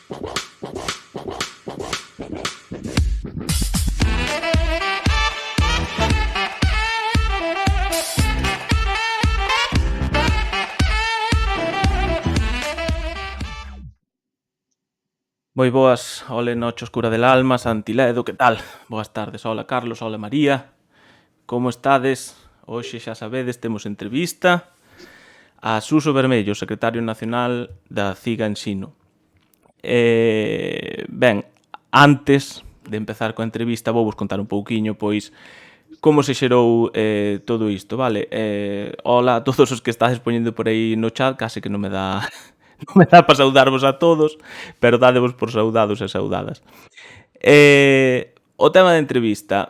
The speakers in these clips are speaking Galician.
Moi boas, ole noche oscura del alma, Santiledo, que tal? Boas tardes, hola Carlos, hola María. Como estades? Hoxe xa sabedes, temos entrevista a Suso Bermello, secretario nacional da CIGA Ensino. Ben, antes de empezar coa entrevista vou vos contar un pouquiño, pois, como se xerou todo isto, vale? Hola a todos os que estades poñendo por aí no chat, case que non me dá non me dá para saudarvos a todos, pero dádevos por saudados e saudadas. O tema da entrevista.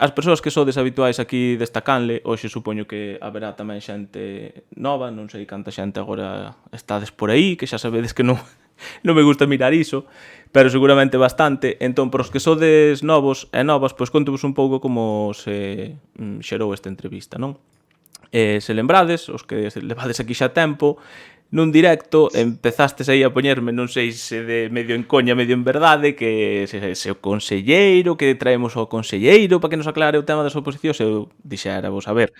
As persoas que sodes habituais aquí desta canle, hoxe supoño que haberá tamén xente nova, non sei canta xente agora estades por aí, que xa sabedes que non, non me gusta mirar iso, pero seguramente bastante. Entón, por os que sodes novos e novas, pois contovos un pouco como se xerou esta entrevista, non? Se lembrades, os que levades aquí xa tempo, nun directo empezastes aí a poñerme, non sei se de medio en coña, medio en verdade, que se o conselleiro, que traemos o conselleiro para que nos aclare o tema das oposicións. Eu dixéravos, a ver,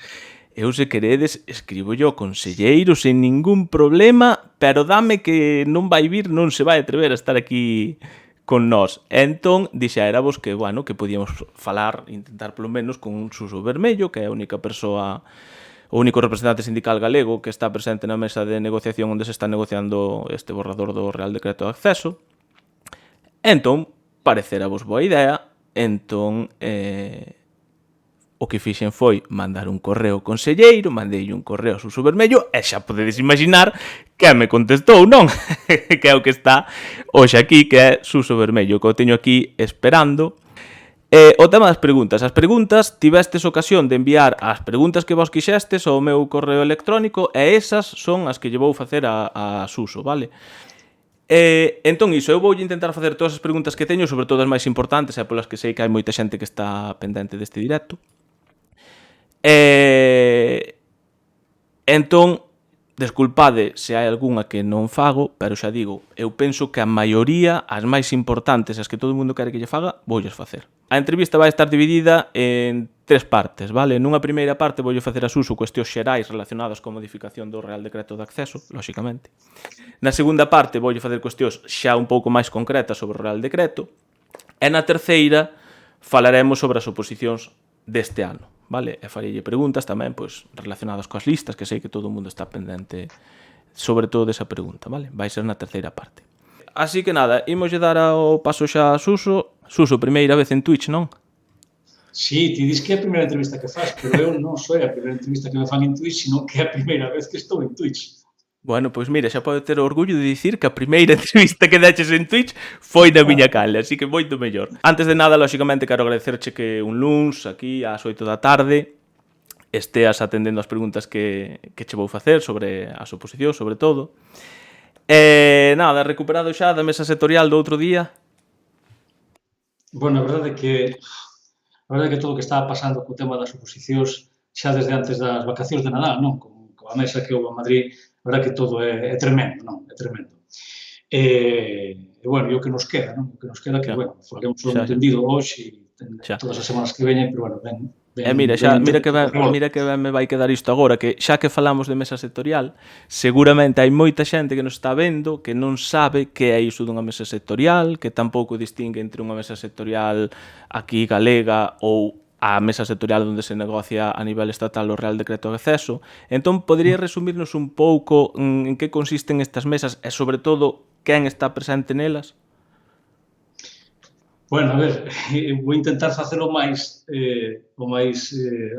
eu se queredes escribo yo conselleiro sen ningún problema, pero dame que non vai vir, non se vai atrever a estar aquí con nós. Entón, dixéravos que, bueno, que podíamos falar, intentar polo menos con un Suso Bermello, que é a única persoa, o único representante sindical galego que está presente na mesa de negociación onde se está negociando este borrador do Real Decreto de Acceso. Entón, parecerávos boa idea, entón, o que fixen foi mandar un correo ao conselleiro, mandei un correo ao Suso Bermello, e xa podedes imaginar que me contestou, non? Que é o que está hoxe aquí, que é Suso Bermello, que o teño aquí esperando. O tema das preguntas. As preguntas, tivestes ocasión de enviar as preguntas que vos quixestes ao meu correo electrónico e esas son as que lle vou facer a Suso, vale? Entón iso, eu voulle intentar facer todas as preguntas que teño, sobre todo as máis importantes e polas que sei que hai moita xente que está pendente deste directo. Entón, desculpade se hai algunha que non fago, pero xa digo, eu penso que a maioría, as máis importantes, as que todo o mundo quere que lle faga, voulles facer. A entrevista vai estar dividida en 3 partes, vale? Nunha primeira parte voulle facer a Suso cuestións xerais relacionadas coa modificación do Real Decreto de Acceso, lóxicamente. Na segunda parte voulle facer cuestións xa un pouco máis concretas sobre o Real Decreto. E na terceira falaremos sobre as oposicións deste ano, vale? E farelle preguntas tamén, pois, relacionadas coas listas, que sei que todo o mundo está pendente sobre todo desa pregunta, vale? Vai ser na terceira parte. Así que nada, imoslle dar ao paso xa a Suso. Suso, primeira vez en Twitch, non? Sí, ti dis que é a primeira entrevista que faz, pero eu non sou a primeira entrevista que me fan en Twitch, sino que é a primeira vez que estou en Twitch. Bueno, pois mira, xa pode ter o orgullo de dicir que a primeira entrevista que deches en Twitch foi na miña canle, así que moito mellor. Antes de nada, lóxicamente, quero agradecerche que un luns, aquí, ás 8 da tarde, esteas atendendo as preguntas que che vou facer sobre as oposicións, sobre todo. Nada, recuperado xa da mesa sectorial do outro día? Bueno, a verdade é que todo o que estaba pasando co tema das oposicións xa desde antes das vacacións de Nadal, non? Coa mesa que houve en Madrid, a verdade é que todo é tremendo, non? É tremendo. E, bueno, e o que nos queda, non? O que nos queda que, bueno, falemos un entendido hoxe e todas as semanas que veñen, pero, bueno, mira que ben me vai quedar isto agora, que xa que falamos de mesa sectorial, seguramente hai moita xente que nos está vendo que non sabe que é iso dunha mesa sectorial, que tampouco distingue entre unha mesa sectorial aquí galega ou a mesa sectorial onde se negocia a nivel estatal o Real Decreto de Acceso. Entón, podería resumirnos un pouco en que consisten estas mesas e, sobre todo, quen está presente nelas? Bueno, a ver, vou intentar facelo o máis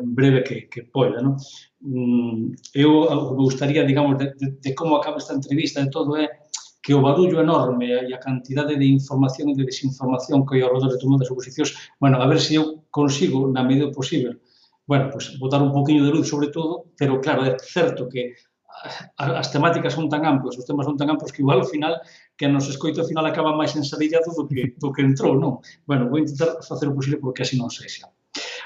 breve que poida, non? Eu me gustaría, digamos, de como acaba esta entrevista e todo é que o barullo enorme e a cantidade de información e de desinformación que hai ao redor de todo das oposicións, bueno, a ver se eu consigo, na medida posible, bueno, pues botar un poquinho de luz sobre todo, pero claro, é certo que as temáticas son tan amplas, os temas son tan amplos que igual ao final, que nos escoito ao final acaba máis ensadillado do que entrou, non? Bueno, vou intentar facer o posible porque así non sexa.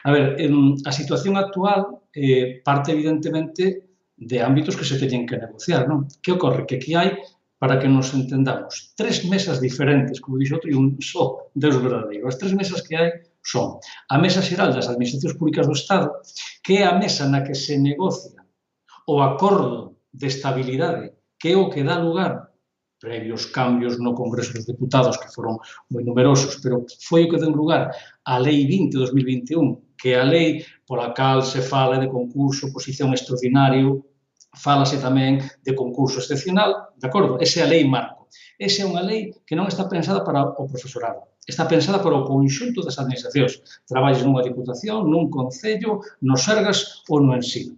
A ver, a situación actual parte evidentemente de ámbitos que se teñen que negociar, non? Que ocorre? Que aquí hai para que nos entendamos, 3 mesas diferentes, como dixo outro, e un só Deus verdadeiro. As 3 mesas que hai son a Mesa Xeral das Administracións Públicas do Estado, que é a mesa na que se negocia o acordo de estabilidade, que é o que dá lugar, previos cambios no Congreso dos Deputados, que foron moi numerosos, pero foi o que deu lugar á Lei 20 de 2021, que é a lei pola cal se fala de concurso, oposición extraordinario, fálase tamén de concurso excepcional, de acordo? Esa é a lei marco. Esa é unha lei que non está pensada para o profesorado, está pensada para o conxunto das administracións. Traballes nunha diputación, nun concello, nos Sergas ou no ensino.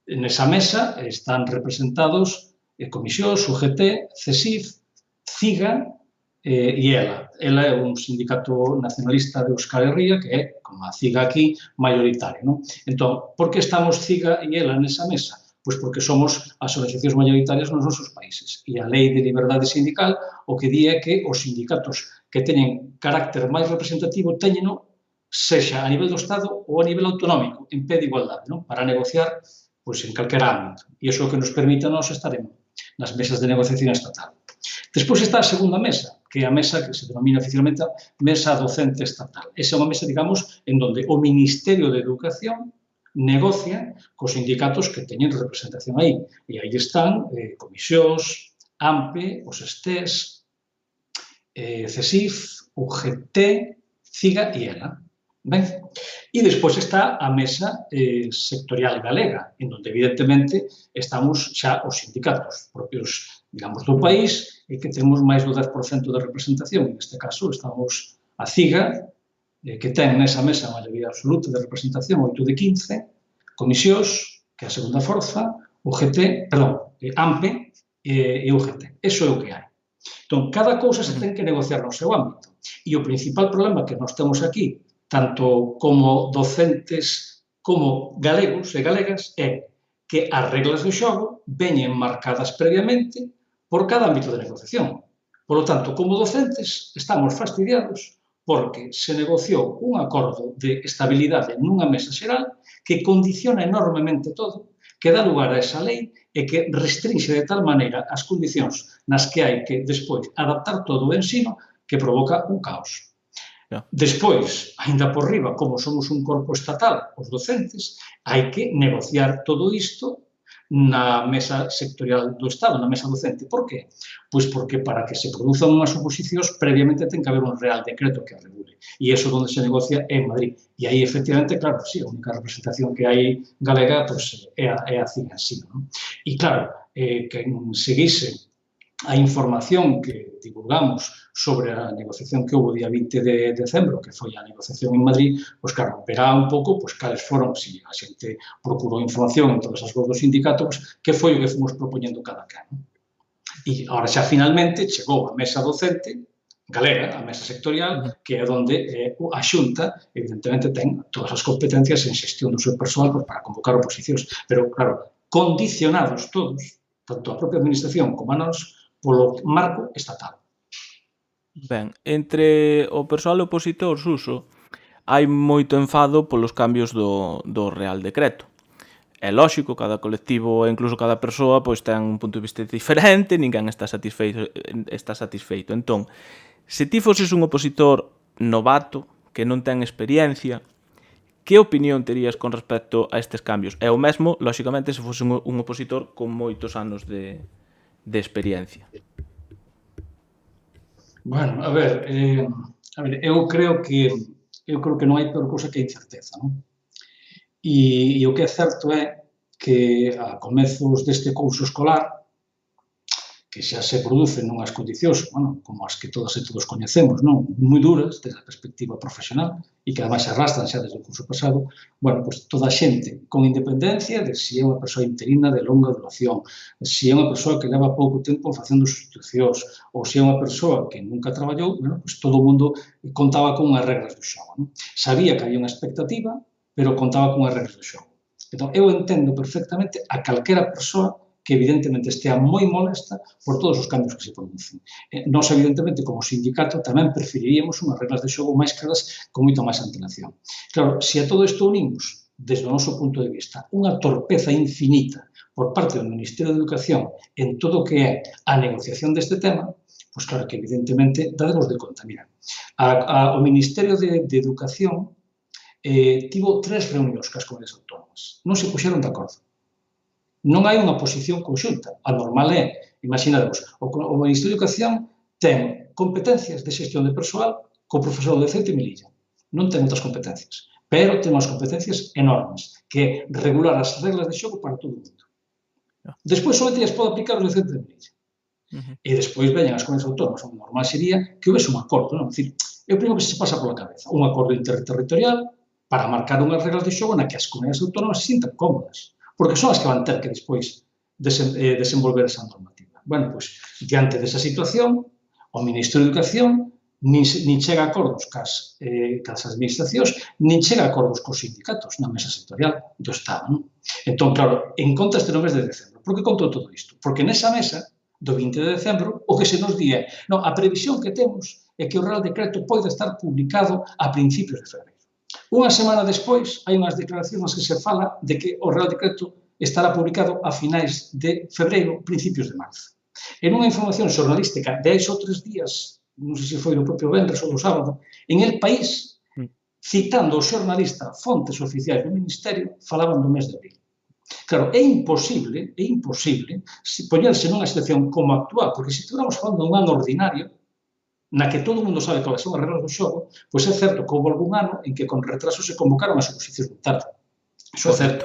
Nesa mesa están representados comisións, UGT, CESIF, CIGA e ELA. ELA é un sindicato nacionalista de Euskal Herria que é, como a CIGA aquí, maioritario. Non? Entón, por que estamos CIGA e ELA nesa mesa? Pois porque somos as organizacións maioritarias nos nosos países. E a Lei de Liberdade Sindical o que di é que os sindicatos que teñen carácter máis representativo teñeno sexa a nivel do Estado ou a nivel autonómico, en pé de igualdade, non? Para negociar pois, en calquera ámbito. E iso é o que nos permite a nós estar nas mesas de negociación estatal. Despois está a segunda mesa, que é a mesa que se denomina oficialmente Mesa Docente Estatal. Esa é unha mesa, digamos, en donde o Ministerio de Educación negocia cos sindicatos que teñen representación aí. E aí están comisións, AMPE, os STES, CESIF, UGT, CIGA e ELA. Ben? E despois está a mesa sectorial galega, en donde, evidentemente, estamos xa os sindicatos propios, digamos, do país e que temos máis do 10% de representación. En este caso, estamos a CIGA, que ten nesa mesa a maioría absoluta de representación, 8 de 15, comisións, que é a segunda forza, AMPE e UGT. Eso é o que hai. Entón, cada cousa se ten que negociar no seu ámbito. E o principal problema que nós temos aquí, tanto como docentes como galegos e galegas, é que as reglas do xogo veñen marcadas previamente por cada ámbito de negociación. Por lo tanto, como docentes, estamos fastidiados porque se negociou un acordo de estabilidade nunha mesa xeral que condiciona enormemente todo, que dá lugar a esa lei e que restringe de tal maneira as condicións nas que hai que despois adaptar todo o ensino que provoca un caos. Despois, aínda por riba, como somos un corpo estatal, os docentes, hai que negociar todo isto na mesa sectorial do Estado, na mesa docente. Por qué? Pois porque para que se produzan unhas oposicións, previamente ten que haber un real decreto que a regule. E iso onde se negocia é en Madrid. E aí, efectivamente, claro, sí, a única representación que hai galega é a CIGA, sí. E claro, quen seguise a información que divulgamos sobre a negociación que houve o día 20 de decembro, que foi a negociación en Madrid, pois claro, verá un pouco cales foron, se a xente procurou información en todas as voz do sindicato, que foi o que fomos propoñendo cada can. E agora xa finalmente chegou a mesa docente galega, a mesa sectorial, que é onde a Xunta, evidentemente, ten todas as competencias en xestión do seu persoal para convocar oposicións. Pero, claro, condicionados todos, tanto a propia administración como a nós, polo marco estatal. Ben, entre o persoal opositor, Suso, hai moito enfado polos cambios do Real Decreto. É lóxico, cada colectivo e incluso cada persoa pois ten un punto de vista diferente, ninguén está satisfeito. Entón, se ti foses un opositor novato, que non ten experiencia, que opinión terías con respecto a estes cambios? É o mesmo, lóxicamente, se fose un opositor con moitos anos de experiencia. Bueno, a ver, eu creo que non hai peor cousa que a incerteza, non? E o que é certo é que a comezos deste curso escolar, que xa se producen nunhas condicións, bueno, como as que todas e todos coñecemos, non? Moi duras, desde a perspectiva profesional, e que ademais se arrastran xa desde o curso pasado, bueno, pois toda a xente, con independencia de se é unha persoa interina de longa duración, se é unha persoa que leva pouco tempo facendo sustitucións, ou se é unha persoa que nunca traballou, bueno, pois todo o mundo contaba con unhas regras do xogo, non? Sabía que había unha expectativa, pero contaba con unhas regras do xogo. Entón, eu entendo perfectamente a calquera persoa que evidentemente estea moi molesta por todos os cambios que se producen. Nós, evidentemente, como sindicato, tamén preferiríamos unhas reglas de xogo máis claras con moita máis antelación. Claro, se a todo isto unimos desde o noso punto de vista, unha torpeza infinita por parte do Ministerio de Educación en todo o que é a negociación deste tema, pois claro que evidentemente dademos de conta. Mira, o Ministerio de Educación tivo 3 reunións cas comunidades autónomas. Non se puxeron de acordo. Non hai unha posición conxunta. A normal é, imaginademos, o Ministerio de Educación ten competencias de xestión de persoal co profesor de Ceuta e Melilla. Non ten outras competencias, pero ten unhas competencias enormes, que é regular as reglas de xogo para todo o mundo. Despois, somente as pode aplicar o de Ceuta e Melilla. E despois veñan as comunidades autónomas. O normal sería que houvese un acordo, non? É dicir, é o primeiro que se pasa pola cabeza. Un acordo interterritorial para marcar unhas reglas de xogo na que as comunidades autónomas se sintan cómodas, porque son as que van ter que despois desenvolver esa normativa. Bueno, pois, diante desa situación, o Ministerio de Educación nin chega a acordos cas administracións, nin chega a acordos cos sindicatos na mesa sectorial do Estado, non? Entón, claro, en conta este no mes de decembro. Por que contou todo isto? Porque nesa mesa do 20 de decembro, o que se nos di é, non, a previsión que temos é que o Real Decreto poida estar publicado a principios de febreiro. Unha semana despois, hai unhas declaracións nas que se fala de que o Real Decreto estará publicado a finais de febreiro, principios de marzo. En unha información xornalística de 2 ou 3 días, non sei se foi no propio venres ou no sábado, en El País, citando o xornalista fontes oficiais do Ministerio, falaban do mes de abril. Claro, é imposible poñerse nunha situación como actual, porque se estuviéramos falando dun ano ordinario, na que todo o mundo sabe cuáles son as regras do xogo, pois é certo que houve algún ano en que con retraso se convocaron as oposicións de tarde. Iso é certo.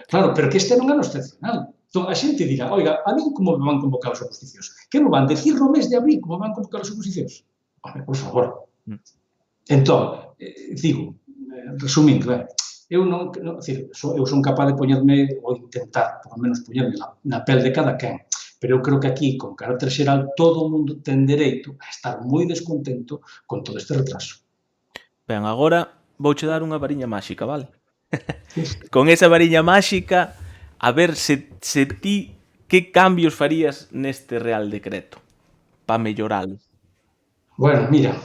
Claro, pero que este era un ano excepcional. Entón, a xente dirá, oiga, a min como me van convocar as oposicións? Que me van decir no mes de abril como me van convocar as oposicións? Home, por favor. Entón, digo, resumindo, eu non, eu son capaz de poñerme, ou intentar, por lo menos, poñerme na pel de cada quen, pero eu creo que aquí, con carácter xeral, todo o mundo ten dereito a estar moi descontento con todo este retraso. Ben, agora vouche dar unha variña máxica, vale? Con esa variña máxica, a ver se ti que cambios farías neste Real Decreto para melloralo. Bueno, mira,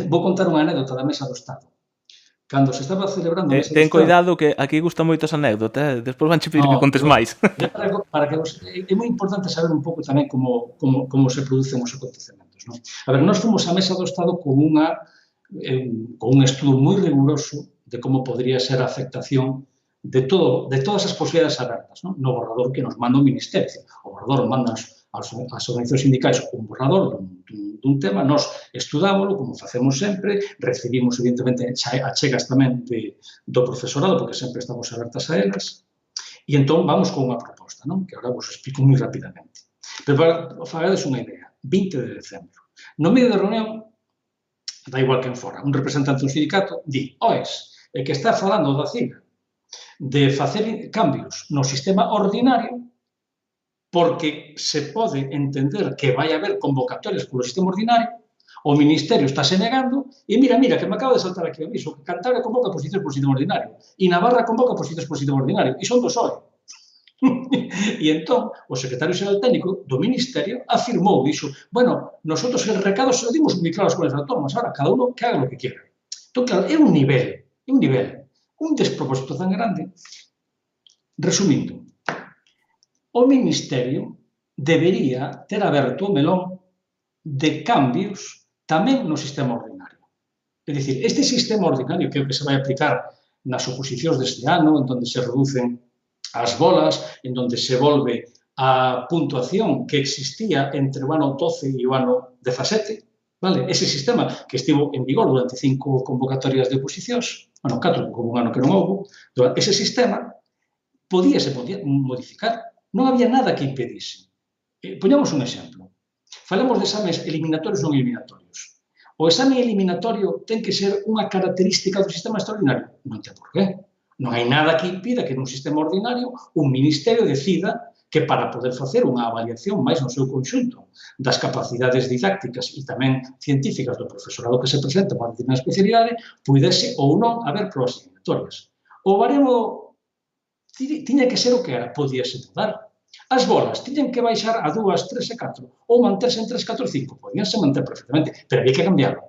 vou contar unha anécdota da Mesa do Estado. Cando se estaba celebrando a Mesa do Estado... Ten cuidado que aquí gusta moito esa anécdota, despois vanche pedir que contes máis. É moi importante saber un pouco tamén como se producen os acontecementos. A ver, nós fomos á Mesa do Estado con un estudo moi riguroso de como podría ser a afectación de todas as posibilidades abertas no borrador que nos manda o Ministerio. O borrador manda as organizacións sindicais un borrador dun tema, nós estudámoslo, como facemos sempre, recibimos, evidentemente, achegas tamén do profesorado, porque sempre estamos abertas a elas, e entón vamos con unha proposta, que agora vos explico moi rapidamente. Pero para falardes unha idea, 20 de decembro, no medio da reunión, da igual quen fora, un representante do sindicato di, é que está falando da CIGA de facer cambios no sistema ordinario porque se pode entender que vai haber convocatorias polo sistema ordinario, o Ministerio estáse negando, e mira, que me acaba de saltar aquí o aviso, que Cantabria convoca posicións polo sistema ordinario, e Navarra convoca posicións polo sistema ordinario, e son do PSOE. E entón, o secretario xeral técnico do Ministerio afirmou, dixo, bueno, nosotros el recado se lo dimos muy claro ás comunidades autónomas, ahora cada uno que haga lo que quiera. Entón, claro, é un nivel, un despropósito tan grande. Resumindo, o Ministerio debería ter aberto o melón de cambios tamén no sistema ordinario. É dicir, este sistema ordinario que é o que se vai aplicar nas oposicións deste ano, en donde se reducen as bolas, en donde se volve a puntuación que existía entre o ano 12 e o ano 17, vale? Ese sistema que estivo en vigor durante 5 convocatorias de oposicións, bueno, 4, como un ano que non houve, ese sistema podía modificar. Non había nada que impedise. Poñamos un exemplo. Falamos de exames eliminatorios non eliminatorios. O exame eliminatorio ten que ser unha característica do sistema extraordinario? Non ten por qué. Non hai nada que impida que nun sistema ordinario un ministerio decida que para poder facer unha avaliación máis no seu conxunto das capacidades didácticas e tamén científicas do profesorado que se presenta para determinada especialidade, pudese ou non haber probas eliminatorias. O baremo tiña que ser o que era, podíase mudar. As bolas tiñan que baixar a 2, 3 e 4 ou manterse en 3, 4 e 5, podíanse manter perfectamente, pero había que cambiarlo.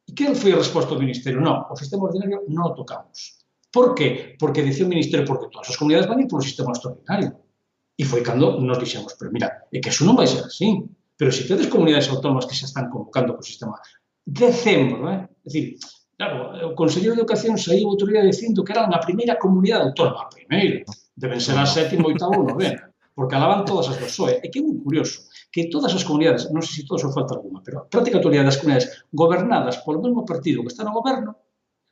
E que foi a resposta do Ministerio? Non, o sistema ordinario non o tocamos. Por que? Porque dicía o Ministerio, porque todas as comunidades van ir polo sistema extraordinario. E foi cando nos dixemos, pero mira, é que eso non vai ser así. Pero se tedes comunidades autónomas que xa están convocando co sistema, decembro, é dicir, claro, o Conselleiro de Educación saiu outro día dicindo que era a primeira comunidade autónoma, a primeira, deben ser a sétima, oitava ou novena, porque alaban todas as do PSOE. É que é moi curioso que todas as comunidades, non sei se todas ou falta alguna, pero a práctica totalidade das comunidades gobernadas polo mesmo partido que está no goberno,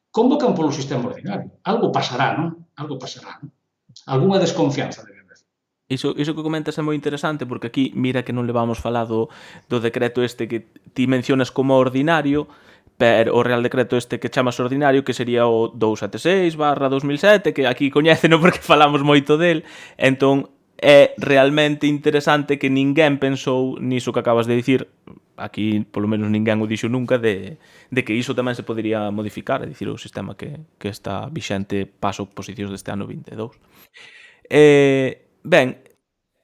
convocan polo sistema ordinario. Algo pasará, non? Algo pasará, non? Algúna desconfianza debe haber. Iso que comentas é moi interesante porque aquí, mira que non levamos falado do decreto este que ti mencionas como ordinario, pero o Real Decreto este que chamas ordinario, que sería o 276/2007, que aquí coñéceno porque falamos moito del, entón é realmente interesante que ninguén pensou niso que acabas de dicir, aquí polo menos ninguén o dixo nunca, de que iso tamén se podería modificar, é dicir, o sistema que está vixente paso oposicións deste ano 22. Ben,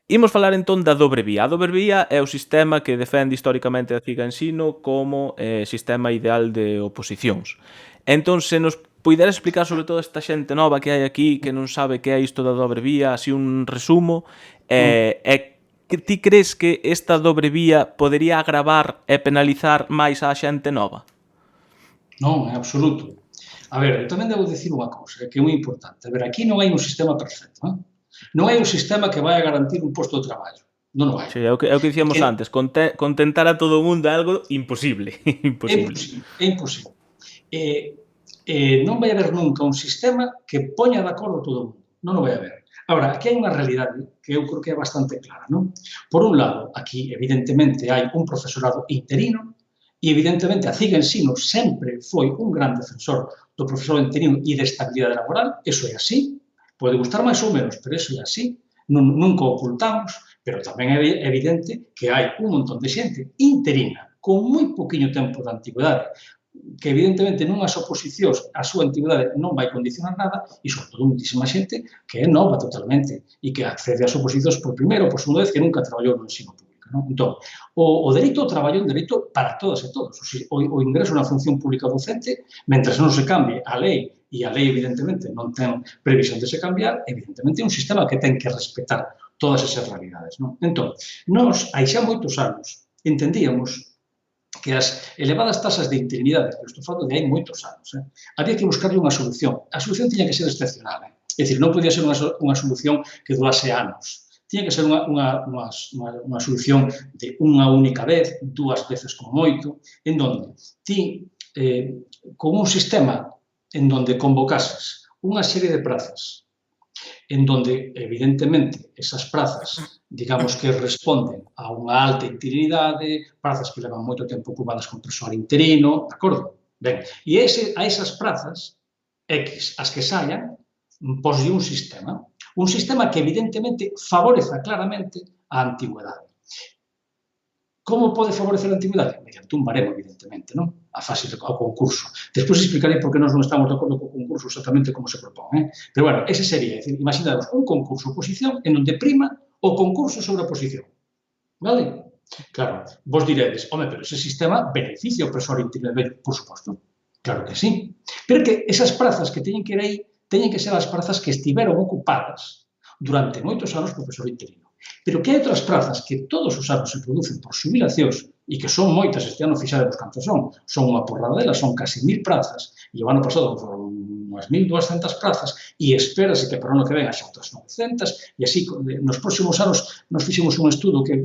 imos falar entón da dobre vía. A dobre vía é o sistema que defende históricamente a Ciga Ensino como sistema ideal de oposicións. Entón, se nos puideres explicar sobre todo esta xente nova que hai aquí que non sabe que é isto da dobre vía, así un resumo, que ti crees que esta dobre vía podería agravar e penalizar máis á xente nova? Non, é absoluto. A ver, eu tamén debo dicir unha cousa, que é moi importante. A ver, aquí non hai un sistema perfecto, non hai un sistema que vai a garantir un posto de traballo. Non o hai. Sí, é o que dicíamos antes, contentar a todo o mundo é algo imposible. É imposible. Non vai haber nunca un sistema que poña de acordo todo o mundo. Non o vai haber. Agora, aquí hai unha realidade que eu creo que é bastante clara, non? Por un lado, aquí, evidentemente, hai un profesorado interino e, evidentemente, a Ciga Ensino sempre foi un gran defensor do profesorado interino e de estabilidade laboral. Eso é así. Pode gustar máis ou menos, pero eso é así. Nunca o ocultamos, pero tamén é evidente que hai un montón de xente interina con moi poquinho tempo de antigüedade que evidentemente nunhas oposicións a súa antigüedade non vai condicionar nada e, sobre todo, muitísima xente que é nova totalmente e que accede ás oposicións por primeira ou por segunda vez que nunca traballou no ensino público. Non? Entón, o dereito ao traballo é un dereito para todas e todos. O ingreso na función pública docente, mentre non se cambie a lei, e a lei, evidentemente, non ten previsión de se cambiar, evidentemente é un sistema que ten que respetar todas esas realidades. Non? Entón, nós, hai xa moitos anos, entendíamos que as elevadas tasas de interinidade, que estou falando de hai moitos anos, había que buscarle unha solución. A solución tiña que ser excepcional. É dicir, non podía ser unha solución que durase anos. Tiña que ser unha solución de unha única vez, 2 veces como moito, en donde ti, con un sistema en donde convocases unha serie de prazas, en donde, evidentemente, esas prazas, digamos que responden a unha alta interinidade, prazas que levan moito tempo ocupadas con persoal interino, de acordo? Ben, e a esas prazas, X, as que saian, poslle un sistema que, evidentemente, favoreza claramente a antigüedade. Como pode favorecer a antigüedade? Mediante un baremo, evidentemente, non? A fase do concurso. Despois explicarei por que nós non estamos de acordo co concurso exactamente como se propón. Pero, bueno, ese sería, imaginamos un concurso oposición en onde prima o concurso sobre a oposición. Vale? Claro, vos diredes, home, pero ese sistema beneficia o persoal interino. Por suposto, claro que sí. Pero que esas prazas que teñen que ir aí teñen que ser as prazas que estiveron ocupadas durante moitos anos por persoal interino. Pero que hai outras prazas que todos os anos se producen por xubilacións e que son moitas, este ano fixaremos cantas son unha porrada delas, son casi 1000 prazas, e o ano pasado foron unhas 1200 prazas, e espérase que para o ano que ven haxa outras 900, e así, nos próximos anos, nos fixemos un estudo que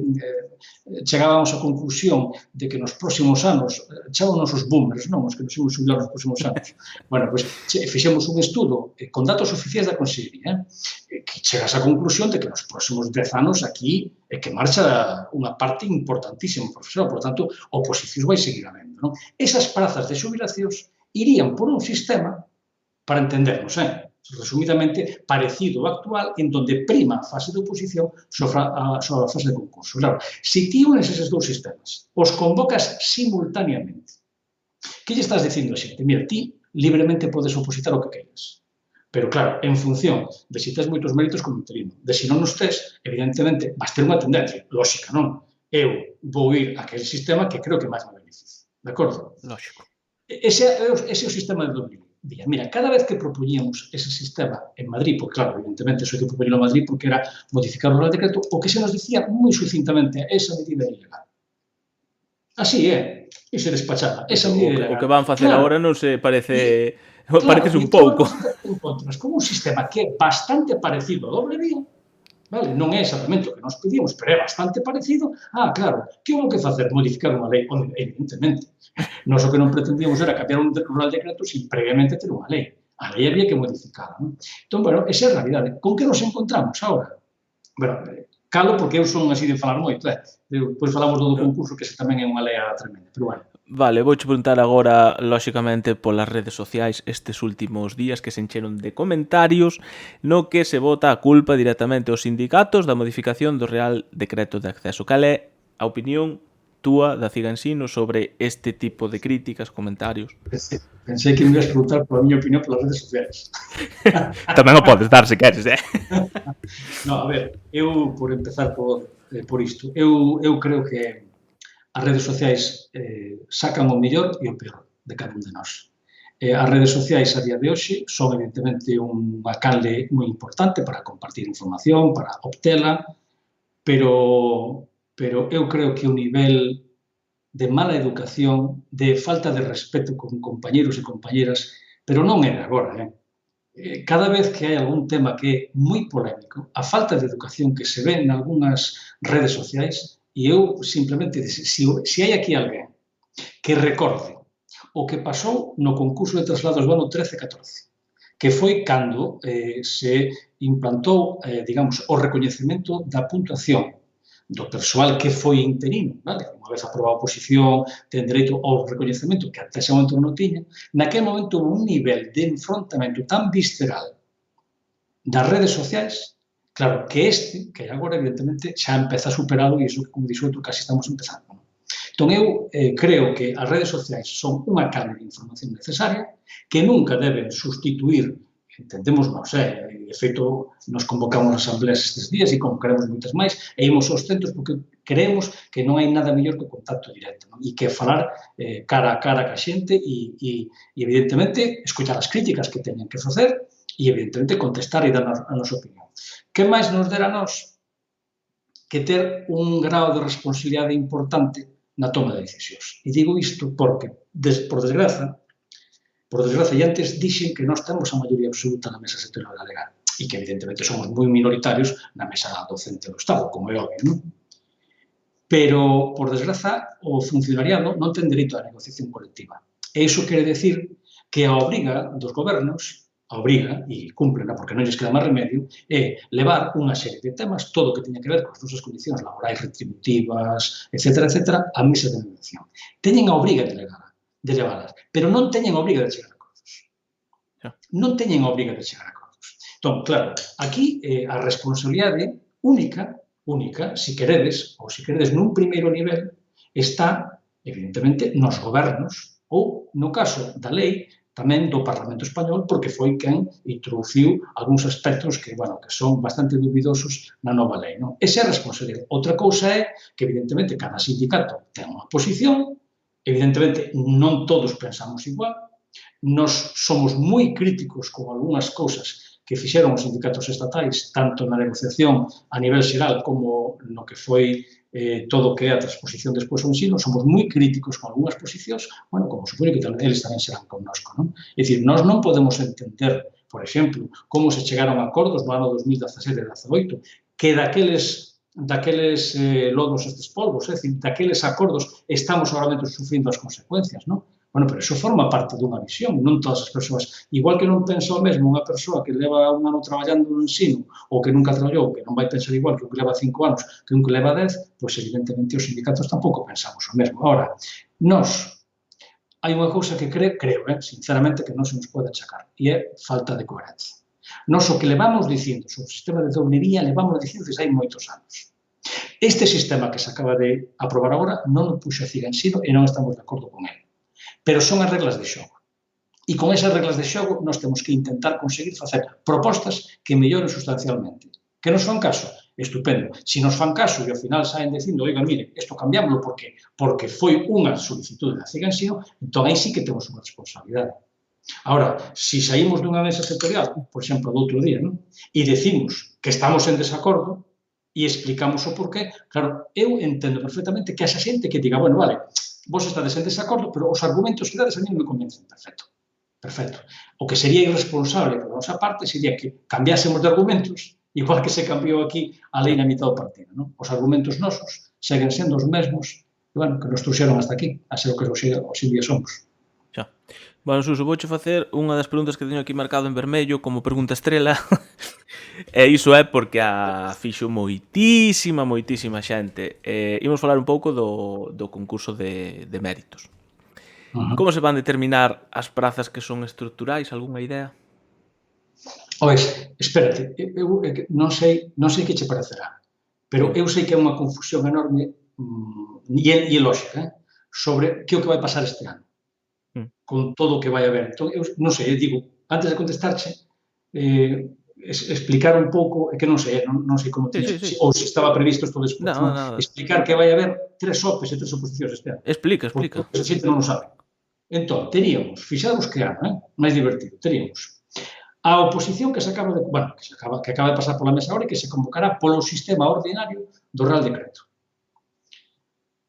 chegábamos á conclusión de que nos próximos anos, chámonos os boomers, non? Os que nos imos xubilar nos próximos anos. Bueno, pois, fixemos un estudo con datos oficiais da Consellería, que chegas á conclusión de que nos próximos 10 anos aquí é que marcha unha parte importantísima profesional, por tanto, oposicións vai seguir habendo. Non? Esas prazas de xubilacións irían por un sistema, para entendernos, resumidamente, parecido ao actual, en donde prima a fase de oposición sobre a fase de concurso. Claro, se ti unes eses dous sistemas, os convocas simultaneamente, que lle estás dicindo a xente? Mira, ti libremente podes opositar o que queiras. Pero, claro, en función de se tes moitos méritos como interino, de se non os tes, evidentemente, vas ter unha tendencia, lógica, non? Eu vou ir a aquele sistema que creo que máis me beneficia. De acordo? Lógico. Ese é o sistema de doble. vía. Mira, cada vez que propoñíamos ese sistema en Madrid, porque claro, evidentemente eso hai que propoñerlo en Madrid porque era modificar o Real Decreto, o que se nos dicía moi sucintamente, esa medida é ilegal. Así é, e se despachaba, esa medida é O ilegal. que van facer Claro, agora non se parece... claro, Pareces e un entón pouco. te encontras con un sistema que é bastante parecido ao doble vía, vale? Non é exactamente o que nos pedíamos, pero é bastante parecido. Claro, que houve que facer? Modificar unha lei, evidentemente. Nós o que non pretendíamos era cambiar un Real Decreto sin previamente ter unha lei. A lei había que modificarla. Non? Entón, bueno, esa é a realidade. Con que nos encontramos agora? Bueno, calo porque eu son así de falar moito, Depois falamos do concurso, que ese tamén é unha lei tremenda, pero bueno. Vale, vouche preguntar agora, lóxicamente, polas redes sociais estes últimos días que se encheron de comentarios no que se bota a culpa directamente aos sindicatos da modificación do Real Decreto de Acceso. Cal é a opinión túa da Ciga Ensino sobre este tipo de críticas, comentarios? Pensei que me ibas preguntar pola miña opinión polas redes sociais. Tamén o podes dar se queres, No, a ver, eu, por empezar por isto, eu creo que as redes sociais sacan o mellor e o peor de cada un de nós. As redes sociais a día de hoxe son evidentemente unha canle moi importante para compartir información, para obtela, pero eu creo que o nivel de mala educación, de falta de respeto con compañeros e compañeras, pero non é de agora, cada vez que hai algún tema que é moi polémico, a falta de educación que se ve en algunhas redes sociais, e eu simplemente, se hai aquí alguén que recorde o que pasou no concurso de traslados do ano 13-14, que foi cando se implantou, digamos, o recoñecemento da puntuación do persoal que foi interino, vale? Unha vez aprobada a oposición, ten dereito ao recoñecemento que até ese momento non tiña, naquele momento houve un nivel de enfrontamento tan visceral das redes sociais, claro, que que agora, evidentemente, xa empeza superado e iso, como dixo outro, casi estamos empezando. Entón, eu creo que as redes sociais son unha canle de información necesaria que nunca deben sustituir, entendemos nós, de feito, nos convocamos as asambleas estes días e convocaremos moitas máis e imos aos centros porque creemos que non hai nada mellor que o contacto directo, non? E que falar cara a cara ca xente e evidentemente, escoitar as críticas que teñen que facer e, evidentemente, contestar e dar a nosa opinión. Que máis nos dera a nós que ter un grau de responsabilidade importante na toma de decisións. E digo isto porque, por desgraza, e antes dixen que nós temos a maioría absoluta na mesa sectorial galega e que, evidentemente, somos moi minoritarios na mesa docente do Estado, como é obvio, non? Pero, por desgraza, o funcionariado non ten dereito á negociación colectiva. E iso quere decir que a obriga dos gobernos, e cúmplena porque non lles queda máis remedio, é levar unha serie de temas, todo o que teña que ver con as nosas condicións laborais, retributivas, etc., á mesa de negociación. Teñen a obriga de leválas, pero non teñen a obriga de chegar a acordos. Non teñen a obriga de chegar a acordos. Entón, claro, aquí a responsabilidade única, se queredes, nun primeiro nivel, está, evidentemente, nos gobernos ou, no caso da lei, tamén do Parlamento Español, porque foi quen introduciu algúns aspectos que son bastante dubidosos na nova lei. Esa é a responsabilidade. Outra cousa é que, evidentemente, cada sindicato ten unha posición, evidentemente, non todos pensamos igual, nós somos moi críticos con algunhas cousas que fixeron os sindicatos estatais, tanto na negociación a nivel xeral como no que foi todo o que é a transposición despois ao ensino, somos moi críticos con algunhas posicións, como supoño que eles tamén serán connosco, non? É dicir, nós non podemos entender, por exemplo, como se chegaron a acordos no ano 2017 e 2018, que daqueles lodos estes polvos, é dicir, daqueles acordos estamos agora mesmo sufrindo as consecuencias, non? Pero iso forma parte dunha visión, non todas as persoas. Igual que non pensa o mesmo unha persoa que leva un ano traballando no ensino ou que nunca traballou, que non vai pensar igual que un que leva 5 anos que un que leva 10, pois evidentemente os sindicatos tampouco pensamos o mesmo. Ahora, nós, hai unha cousa que creo, sinceramente, que non se nos pode achacar, e é falta de coherencia. Nós o que levamos dicindo sobre o sistema de doble vía, levamos dicindo desde hai moitos anos. Este sistema que se acaba de aprobar agora non o puxo a Ciga Ensino e non estamos de acordo con ele. Pero son as reglas de xogo. E con esas reglas de xogo nós temos que intentar conseguir facer propostas que melloren sustancialmente. Que nos fan caso? Estupendo. Se nos fan caso e ao final saen dicindo, oiga, mire, isto cambiámoslo porque foi unha solicitude da Ciga Ensino, entón aí sí que temos unha responsabilidade. Ahora, si saímos dunha mesa sectorial, por exemplo, do outro día, non? E decimos que estamos en desacordo e explicamos o porqué, claro, eu entendo perfectamente que esa xente que diga, bueno, vale, vos estades en desacordo, pero os argumentos que dades a mí non me convencen. Perfecto. Perfecto. O que sería irresponsable por nosa parte sería que cambiásemos de argumentos, igual que se cambiou aquí a lei na mitad do partido. Non? Os argumentos nosos seguen sendo os mesmos bueno, que nos trouxeron hasta aquí, a ser o que hoxe día somos. Xa. Bueno, Suso, vouche facer unha das preguntas que teño aquí marcado en vermello como pregunta estrela. E iso é porque a fixo moitísima xente. Imos falar un pouco do concurso de méritos. Como se van determinar as prazas que son estruturais? Algúnha idea? Ois, espérate, eu non sei que che parecerá, pero eu sei que é unha confusión enorme e lógica sobre que o que vai pasar este ano con todo o que vai haber. Entón, eu non sei, eu digo, antes de contestarche, explicar un pouco, é que non sei, non sei como tiñas, ou se estaba previsto isto despois, non? Explicar que vai haber 3 opes e 3 oposicións este ano. Explica. Porque esa xente non o sabe. Entón, teríamos, fixamos que ano, máis divertido, teríamos a oposición que se acaba de, bueno, que acaba de pasar pola mesa ahora e que se convocará polo sistema ordinario do Real Decreto.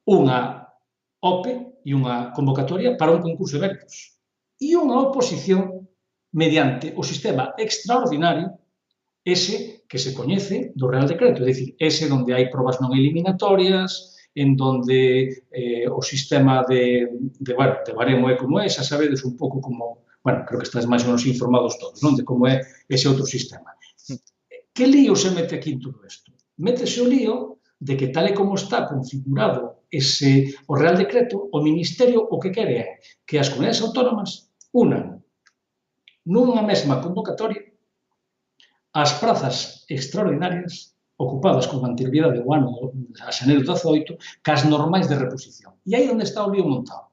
Unha OPE e unha convocatoria para un concurso de méritos. E unha oposición mediante o sistema extraordinario, ese que se coñece do Real Decreto, é dicir, ese onde hai probas non eliminatorias, en donde o sistema de baremo é como é, xa sabedes un pouco como, bueno, creo que estáis máis ou menos informados todos, non? De como é ese outro sistema. Que lío se mete aquí en todo isto? Métese o lío de que tal e como está configurado o Real Decreto, o Ministerio o que quere é que as comunidades autónomas unan nunha mesma convocatoria as prazas extraordinarias ocupadas con anterioridade do ano a xaneiro 18 cas normais de reposición. E aí onde está o lío montado.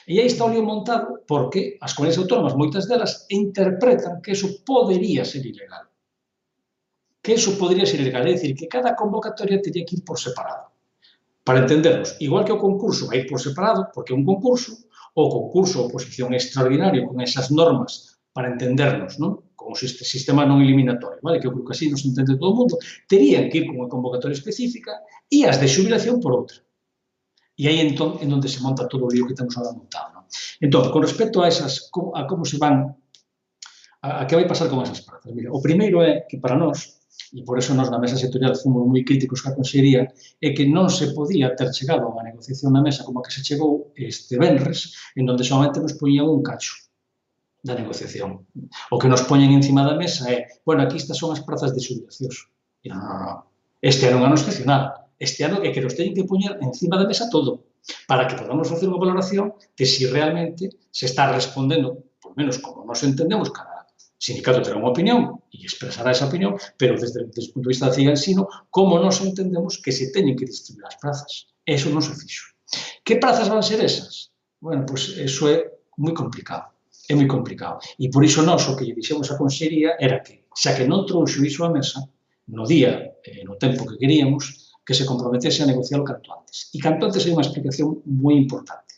E aí está o lío montado porque as comunidades autónomas, moitas delas, interpretan que eso podería ser ilegal. Que eso podería ser ilegal, é dicir, que cada convocatoria teria que ir por separado. Para entendernos, igual que o concurso vai ir por separado, porque é un concurso, o concurso ou oposición extraordinario con esas normas para entendernos, non? Como sistema non eliminatorio, vale? Que eu creo que así nos entende todo o mundo, terían que ir con unha convocatoria específica e as de xubilación por outra. E aí entón en onde se monta todo o lío que temos agora montado. Non? Entón, con respecto a como se van, a que vai pasar con esas prazas. Mira, o primeiro é que para nós, e por eso nós na mesa sectorial fomos moi críticos coa consellería, é que non se podía ter chegado a unha negociación na mesa como a que se chegou este venres, en onde solamente nos poñían un cacho da negociación. O que nos poñen encima da mesa é, bueno, aquí estas son as prazas de xubilacións. E non. Este ano é un ano excepcional. Este ano é que nos teñen que poñer encima da mesa todo, para que podamos facer unha valoración de si realmente se está respondendo, por menos como nos entendemos, cada sindicato terá unha opinión e expresará esa opinión, pero desde o punto de vista da CIGA ensino, como nos entendemos que se teñen que distribuir as prazas. Eso non se fixo. Que prazas van ser esas? Bueno, pois eso é moi complicado. É moi complicado. E por iso nós o que lle dixemos a consellería era que, xa que non trouxo iso á mesa, no día, no tempo que queríamos, que se comprometese a negociar canto antes. E canto antes hai unha explicación moi importante.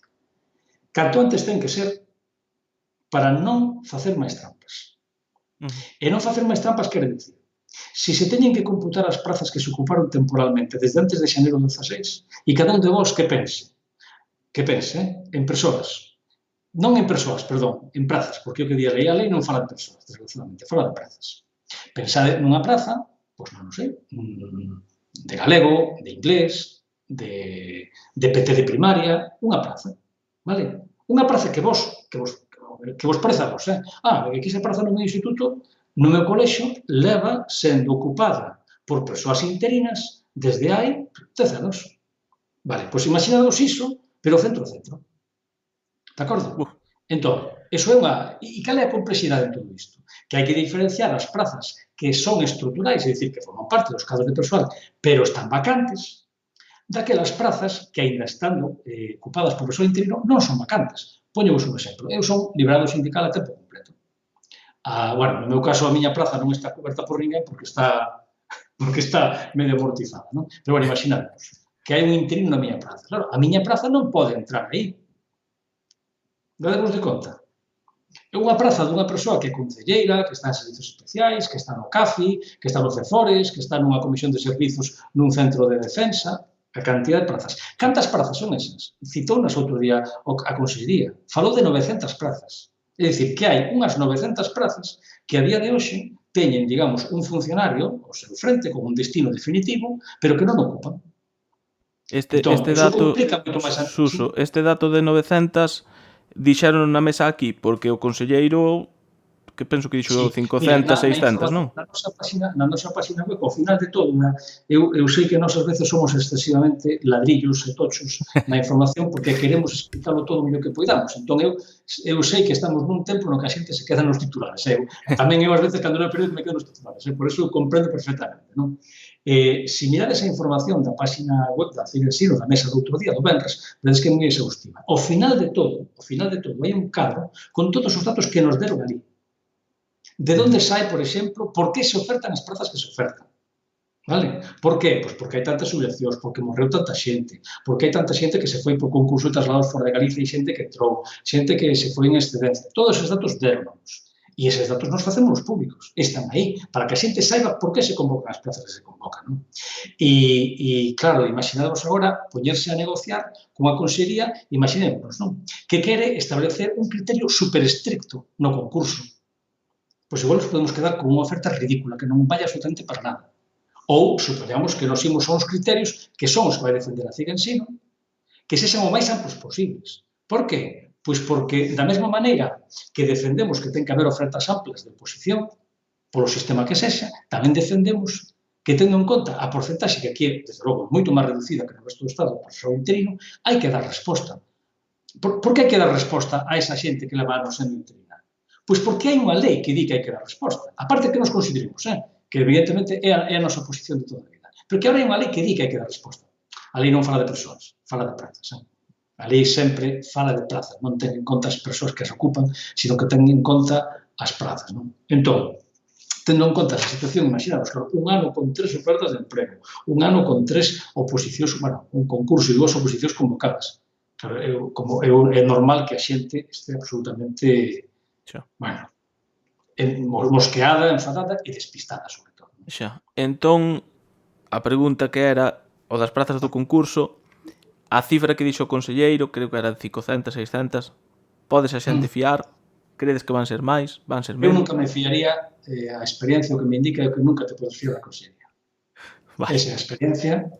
Canto antes ten que ser para non facer máis trampas. E non facer máis trampas quere dicir, se se teñen que computar as prazas que se ocuparon temporalmente desde antes de xaneiro 16, e cada un de vos que pense en persoas, non en persoas, perdón, en prazas, porque o que di a lei non fala de persoas, desgraciadamente, fala de prazas. Pensade nunha praza, pois non sei, de galego, de inglés, de PT de primaria, unha praza, vale? Unha praza que vos parece a vos, que esa praza no meu instituto, no meu colexo, leva sendo ocupada por persoas interinas desde hai 10 anos. Vale, pois imaginados iso, pero centro. De acordo? Entón, eso é unha... E cal é a complexidade de todo isto? Que hai que diferenciar as prazas que son estruturais, é dicir, que forman parte dos cadros de persoal, pero están vacantes, daquelas prazas que, ainda estando ocupadas por persoal interino, non son vacantes. Poñevos un exemplo. Eu son liberado sindical a tempo completo. Bueno, no meu caso, a miña praza non está coberta por ninguén porque está medio amortizada, non? Pero, bueno, imaginadnos que hai un interino na miña praza. Claro, a miña praza non pode entrar aí. Dadevos de conta. É unha praza dunha persoa que é concelleira, que está en servizos especiais, que está no CAFI, que está no CEFORES, que está nunha comisión de servizos nun centro de defensa, a cantidad de prazas. Cantas prazas son esas? Citounas outro día a Consellería. Falou de 900 prazas. É dicir, que hai unhas 900 prazas que a día de hoxe teñen, digamos, un funcionario ao seu frente con un destino definitivo, pero que non ocupan. Entón, Este iso dato, complica moito máis. Suso, este dato de 900 dixeron na mesa aquí porque o conselleiro que penso que dixo 500, 600, non? Na nosa página web, ao final de todo, eu sei que nós ás veces somos excesivamente ladrillos e tochos na información porque queremos explicarlo todo o mellor que poidamos. Entón, eu sei que estamos nun tempo no que a xente se queda nos titulares. Tamén eu, ás veces, cando non periódico, me quedo nos titulares. Por eso eu comprendo perfectamente. Non? Se mirades a información da página web da CIGENSINO, da mesa do outro día, do venres, vedes que é moi exhaustiva. Ao final de todo, hai un cadro con todos os datos que nos deron ali. De onde sai, por exemplo, por que se ofertan as prazas que se ofertan. Vale? Por que? Pois porque hai tantas subvencións, porque morreu tanta xente, porque hai tanta xente que se foi por concurso de traslados fora de Galicia e xente que entrou, xente que se foi en excedencia. Todos esos datos deronnos. E eses datos nos facemos públicos. Están aí, para que a xente saiba por que se convocan as plazas que se convocan. Non? E, claro, imaginademos agora poñerse a negociar con a Consellería, imaginémonos, non? Que quere establecer un criterio super estricto no concurso. Pois igual nos podemos quedar con unha oferta ridícula, que non vaya absolutamente para nada. Ou, supoñamos que nos imos a uns criterios que son os que vai defender a CIGENSINO, que sexan o máis amplos posibles. Por que? Pois porque, da mesma maneira que defendemos que ten que haber ofertas amplas de oposición, polo sistema que sexa, tamén defendemos que, tendo en conta a porcentaxe que aquí é, desde logo, moito máis reducida que no resto do Estado, por ser interino, hai que dar resposta. Por que hai que dar resposta a esa xente que leva anos sendo interina? Pois porque hai unha lei que di que hai que dar resposta. A parte que nos consideremos, que evidentemente é a nosa posición de toda a vida. Pero que ahora hai unha lei que di que hai que dar resposta. A lei non fala de persoas, fala de prazas. A lei sempre fala de prazas, non ten en conta as persoas que as ocupan, sino que ten en conta as prazas. Non? Entón, tendo en conta esa situación, imaginaos, claro, un ano con 3 ofertas de emprego, un ano con 3 oposicións, bueno, un concurso e 2 oposicións convocadas. Claro, é normal que a xente este absolutamente, bueno, mosqueada, enfadada e despistada, sobre todo. Xa. Entón, a pregunta que era o das prazas do concurso, a cifra que dixo o conselleiro, creo que eran 500, 600, podes a xente fiar? Credes que van ser máis? Van ser menos? Eu nunca me fiaría, a experiencia o que me indica é que nunca te podes fiar da consellería. Esa é a experiencia.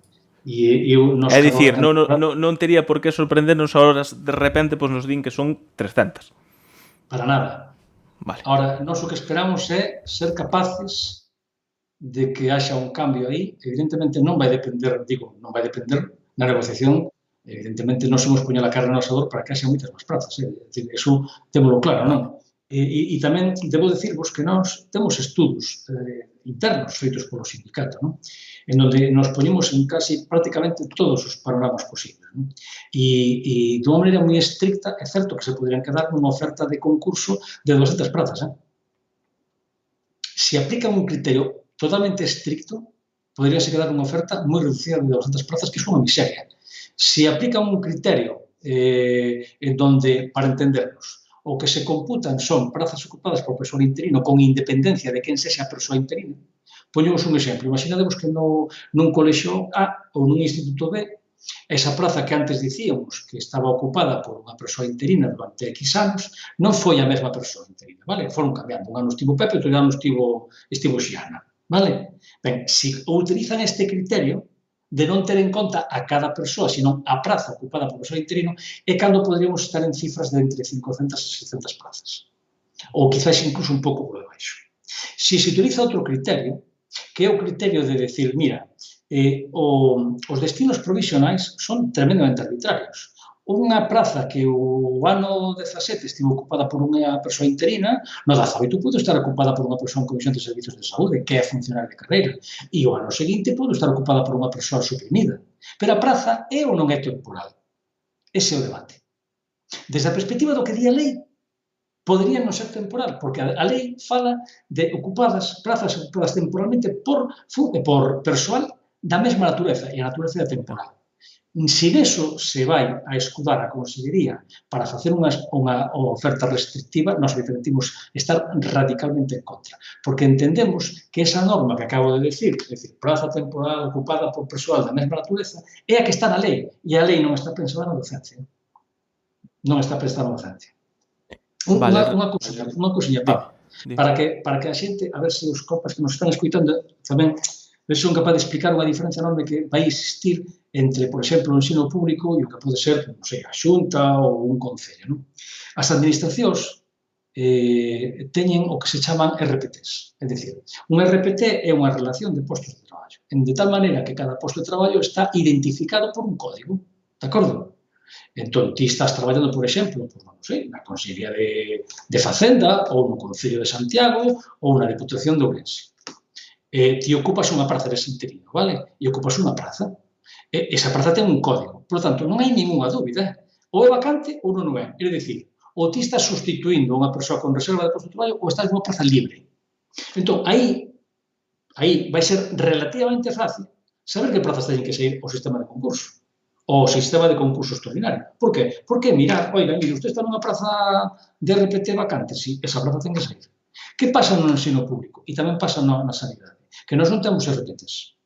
É dicir, non tería por que sorprendernos ahora de repente nos din que son 300. Para nada. Vale. Ahora, nós o que esperamos é ser capaces de que haxa un cambio aí. Evidentemente non vai depender na negociación, evidentemente non somos poñer a carne no asador para que haxa moitas máis prazas. Eso témolo claro, non? E tamén debo dicirvos que nós temos estudos internos feitos polo sindicato, non? En onde nos poñemos en casi prácticamente todos os panoramas posibles. Non? E de unha maneira moi estricta, é certo que se poderían quedar nunha oferta de concurso de 200 prazas. Se aplica un criterio totalmente estricto, poderíase quedar nunha oferta moi reducida de 200 prazas, que é unha miseria. Se aplica un criterio en donde, para entendernos, o que se computan son prazas ocupadas por persoal interino con independencia de quen sexa a persoa interina. Poñemos un exemplo. Imaginademos que nun colexio A ou nun instituto B, esa praza que antes dicíamos que estaba ocupada por unha persoa interina durante X anos, non foi a mesma persoa interina, vale? Foron cambiando. Un ano estivo Pepe, outro ano estivo Xiana, vale? Ben, se utilizan este criterio de non ter en conta a cada persoa, sino a praza ocupada por persoa interino, é cando poderíamos estar en cifras de entre 500 e 600 prazas. Ou quizás incluso un pouco por debaixo. Se se utiliza outro criterio, que é o criterio de decir, mira, os destinos provisionais son tremendamente arbitrarios. Unha praza que o ano 17 estivo ocupada por unha persoa interina, no 18 pode estar ocupada por unha persoa en comisión de servizos de saúde, que é funcionario de carreira, e o ano seguinte pode estar ocupada por unha persoa suprimida. Pero a praza é ou non é temporal? Ese é o debate. Desde a perspectiva do que di a lei, poderían non ser temporal, porque a lei fala de prazas ocupadas temporalmente por persoal da mesma natureza, e a natureza é temporal. Se neso se vai a escudar a Consellería para facer unha oferta restrictiva, nós temos estar radicalmente en contra, porque entendemos que esa norma que acabo de decir, é dicir, praza temporal ocupada por persoal da mesma natureza, é a que está na lei, e a lei non está pensada na docencia. Non está pensada na docencia. Unha cousiña, para que a xente, a ver se os copas que nos están escoitando tamén son capaz de explicar unha diferencia enorme que vai existir entre, por exemplo, o ensino público e o que pode ser, non sei, a Xunta ou un concello. Non? As administracións teñen o que se chaman RPTs. É dicir, un RPT é unha relación de postos de traballo, de tal maneira que cada posto de traballo está identificado por un código. De acordo? Entón, ti estás traballando, por exemplo, non sei, na Consellería de Facenda ou no Concello de Santiago ou na Deputación de Ourense. Ti ocupas unha praza de interino, vale? E ocupas unha praza. Esa praza ten un código. Por lo tanto, non hai ninguna dúbida. Ou é vacante ou non é. É dicir, ou ti estás sustituindo a unha persoa con reserva de posto de traballo ou estás nunha praza libre. Entón, aí vai ser relativamente fácil saber que prazas teñen que sair ao sistema de concurso ou ao sistema de concurso extraordinario. Por qué? Porque mirar, oiga, mire, usted está nunha praza de RPT vacante, si, esa praza ten que sair. Que pasa no ensino público? E tamén pasa na sanidade. Que nós non temos RPTs.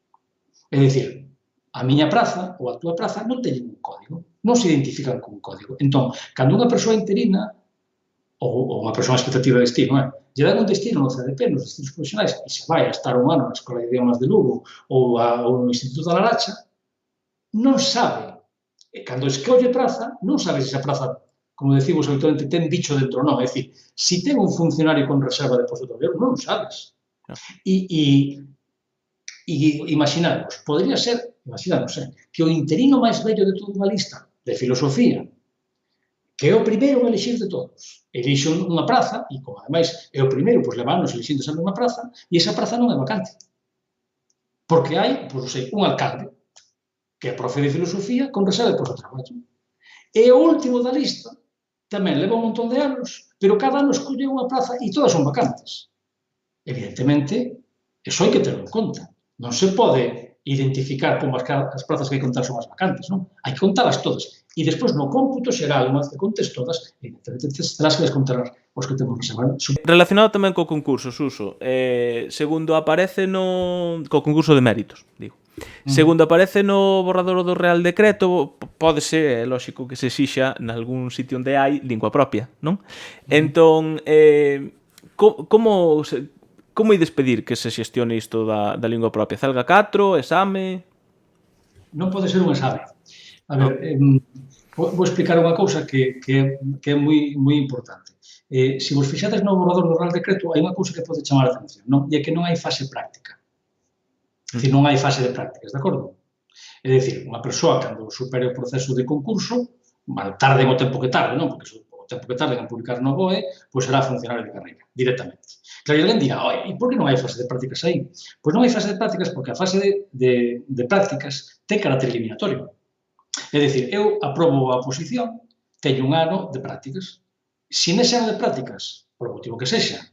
É dicir, a miña praza ou a túa praza non teñen un código, non se identifican con un código. Entón, cando unha persoa interina ou unha persoa en expectativa de destino, lle dan un destino no CDP, nos destinos profesionais, e se vai a estar un ano na Escola de Idiomas de Lugo ou no Instituto da Laracha, non sabe, cando escolle praza, non sabe se esa praza, como decimos habitualmente, ten bicho dentro ou non. É dicir, se ten un funcionario con reserva de posto de traballo, non sabes. E imaginarnos, podría ser, que o interino máis vello de toda unha lista de filosofía, que é o primeiro en elixir de todos, elixe unha praza, e como ademais é o primeiro, pois levámonos elixindo sempre unha praza, e esa praza non é vacante. Porque hai, pois non sei, un alcalde, que é profe de filosofía con reserva de posto de traballo. E o último da lista tamén leva un montón de anos, pero cada ano escolle unha praza e todas son vacantes. Evidentemente, eso hai que terlo en conta. Non se pode identificar como as prazas que hai que contar son as vacantes, non? Hai que contalas todas. E despois, no cómputo xeral, unha vez que contes todas, evidentemente, terás que descontar os que temos reservado. Relacionado tamén co concurso, Suso, segundo aparece co concurso de méritos, digo. Segundo aparece no borrador do Real Decreto, pode ser, é lógico que se exixa nalgún sitio onde hai lingua propia, non? Entón, como ides pedir que se xestione isto da lingua propia? Celga 4, exame? Non pode ser un exame. A ver, vou explicar unha cousa que é moi importante. Se vos fixades no borrador do Real Decreto, hai unha cousa que pode chamar a atención, non? E é que non hai fase práctica. É dicir, non hai fase de prácticas, de acordo? É dicir, unha persoa, cando supere o proceso de concurso, tarde o tempo que tarde, non? Porque o tempo que tarde en publicar no BOE, pois será funcionario de carreira, directamente. Claro, e alguén dirá, e por que non hai fase de prácticas aí? Pois non hai fase de prácticas porque a fase de prácticas ten carácter eliminatorio. É dicir, eu aprobo a oposición, teño un ano de prácticas. Se nese ano de prácticas, por o motivo que sexa,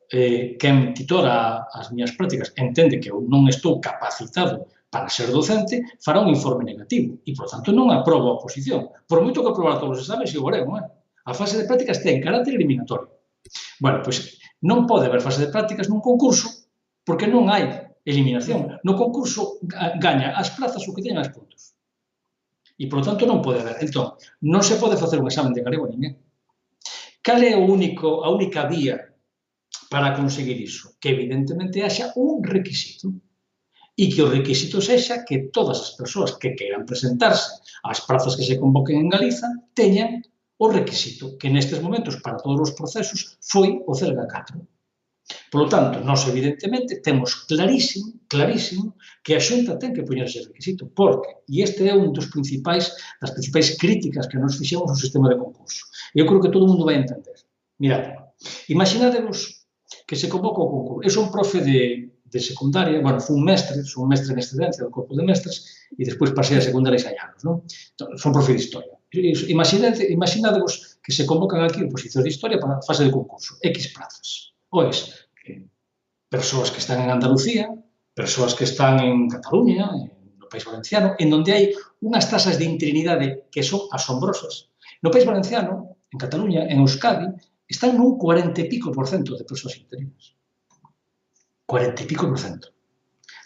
quen titora as miñas prácticas entende que eu non estou capacitado para ser docente, fará un informe negativo e, por tanto, non aprobo a oposición. Por moito que aprobar todos os exames, eu haremos. A fase de prácticas ten carácter eliminatorio. Bueno, pois non pode haber fase de prácticas nun concurso porque non hai eliminación. No concurso gaña as plazas o que teñan as puntos. E, por tanto, non pode haber. Entón, non se pode facer un examen de galego a ninguén. Cal é a única vía para conseguir iso? Que, evidentemente, haxa un requisito. E que o requisito sexa que todas as persoas que queiran presentarse ás prazas que se convoquen en Galiza teñan o requisito, que nestes momentos, para todos os procesos, foi o CELGA 4. Por lo tanto, nós, evidentemente, temos clarísimo que a Xunta ten que poñer ese requisito, porque, e este é das principais críticas que nos fixemos ao sistema de concurso. Eu creo que todo o mundo vai entender. Mirad, imaginadevos que se convoca o concurso. Eu son profe de secundaria, bueno, son mestre en excedencia do corpo de mestres e despois pasei a secundaria 6 anos, non? Son profe de historia. Imaginadevos que se convocan aquí oposicións de historia para a fase de concurso, X plazas. Pois, persoas que están en Andalucía, persoas que están en Cataluña, no País Valenciano, en donde hai unhas tasas de interinidade que son asombrosas. No País Valenciano, en Cataluña, en Euskadi, están nun 40 e pico % de persoas interinas. 40 e pico %.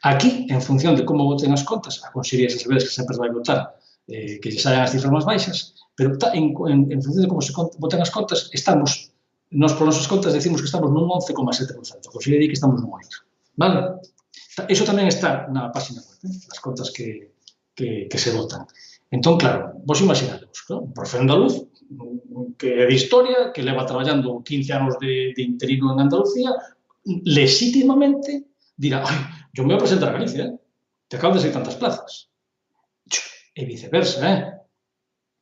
Aquí, en función de como voten as contas, a Consellería xa sabedes que sempre vai votar que lle saian as cifras máis baixas, pero en función de como se voten as contas, estamos, nos por nosas contas decimos que estamos nun 11,7%, a Consellería di que estamos nun 8%. Vale? Iso tamén está na página web, as contas que se votan. Entón, claro, vos imaginadevos, un profe andaluz que é de historia, que leva traballando 15 anos de interino en Andalucía, legítimamente dirá, yo me voy a presentar a Galicia, te acaban de ser tantas plazas. E viceversa,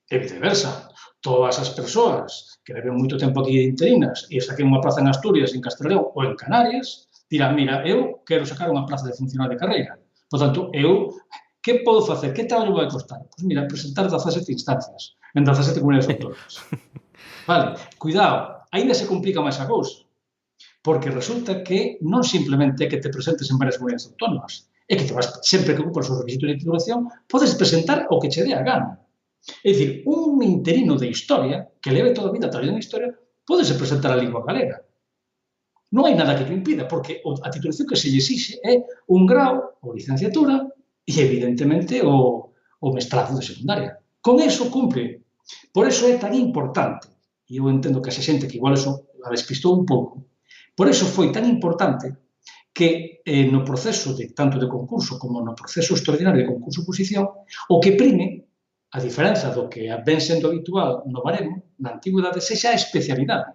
E viceversa. Todas as persoas que leven moito tempo aquí de interinas e saquen unha plaza en Asturias, en Castreleón ou en Canarias, dirán, mira, eu quero sacar unha plaza de funcionario de carreira. Por tanto, eu, que podo facer? Que traballo vai costar? Pois mira, presentar 17 instancias en 17 comunidades autónomas. Vale, cuidado, ainda se complica máis a cousa, porque resulta que non simplemente é que te presentes en varias comunidades autónomas, é que te vas, sempre que ocupas os requisitos de titulación, podes presentar o que che dé a gana. É dicir, un interino de historia, que leve toda a vida traballando en historia, pódese presentar a lingua galega. Non hai nada que te impida, porque a titulación que se lle exixe é un grau ou licenciatura e, evidentemente, o mestrado de secundaria. Con eso cumpre. Por eso é tan importante, e eu entendo que esa xente que igual eso a despistou un pouco, por eso foi tan importante que no proceso de tanto de concurso como no proceso extraordinario de concurso-oposición, o que prime, a diferenza do que ven sendo habitual no baremo, na antigüedade, sexa a especialidade.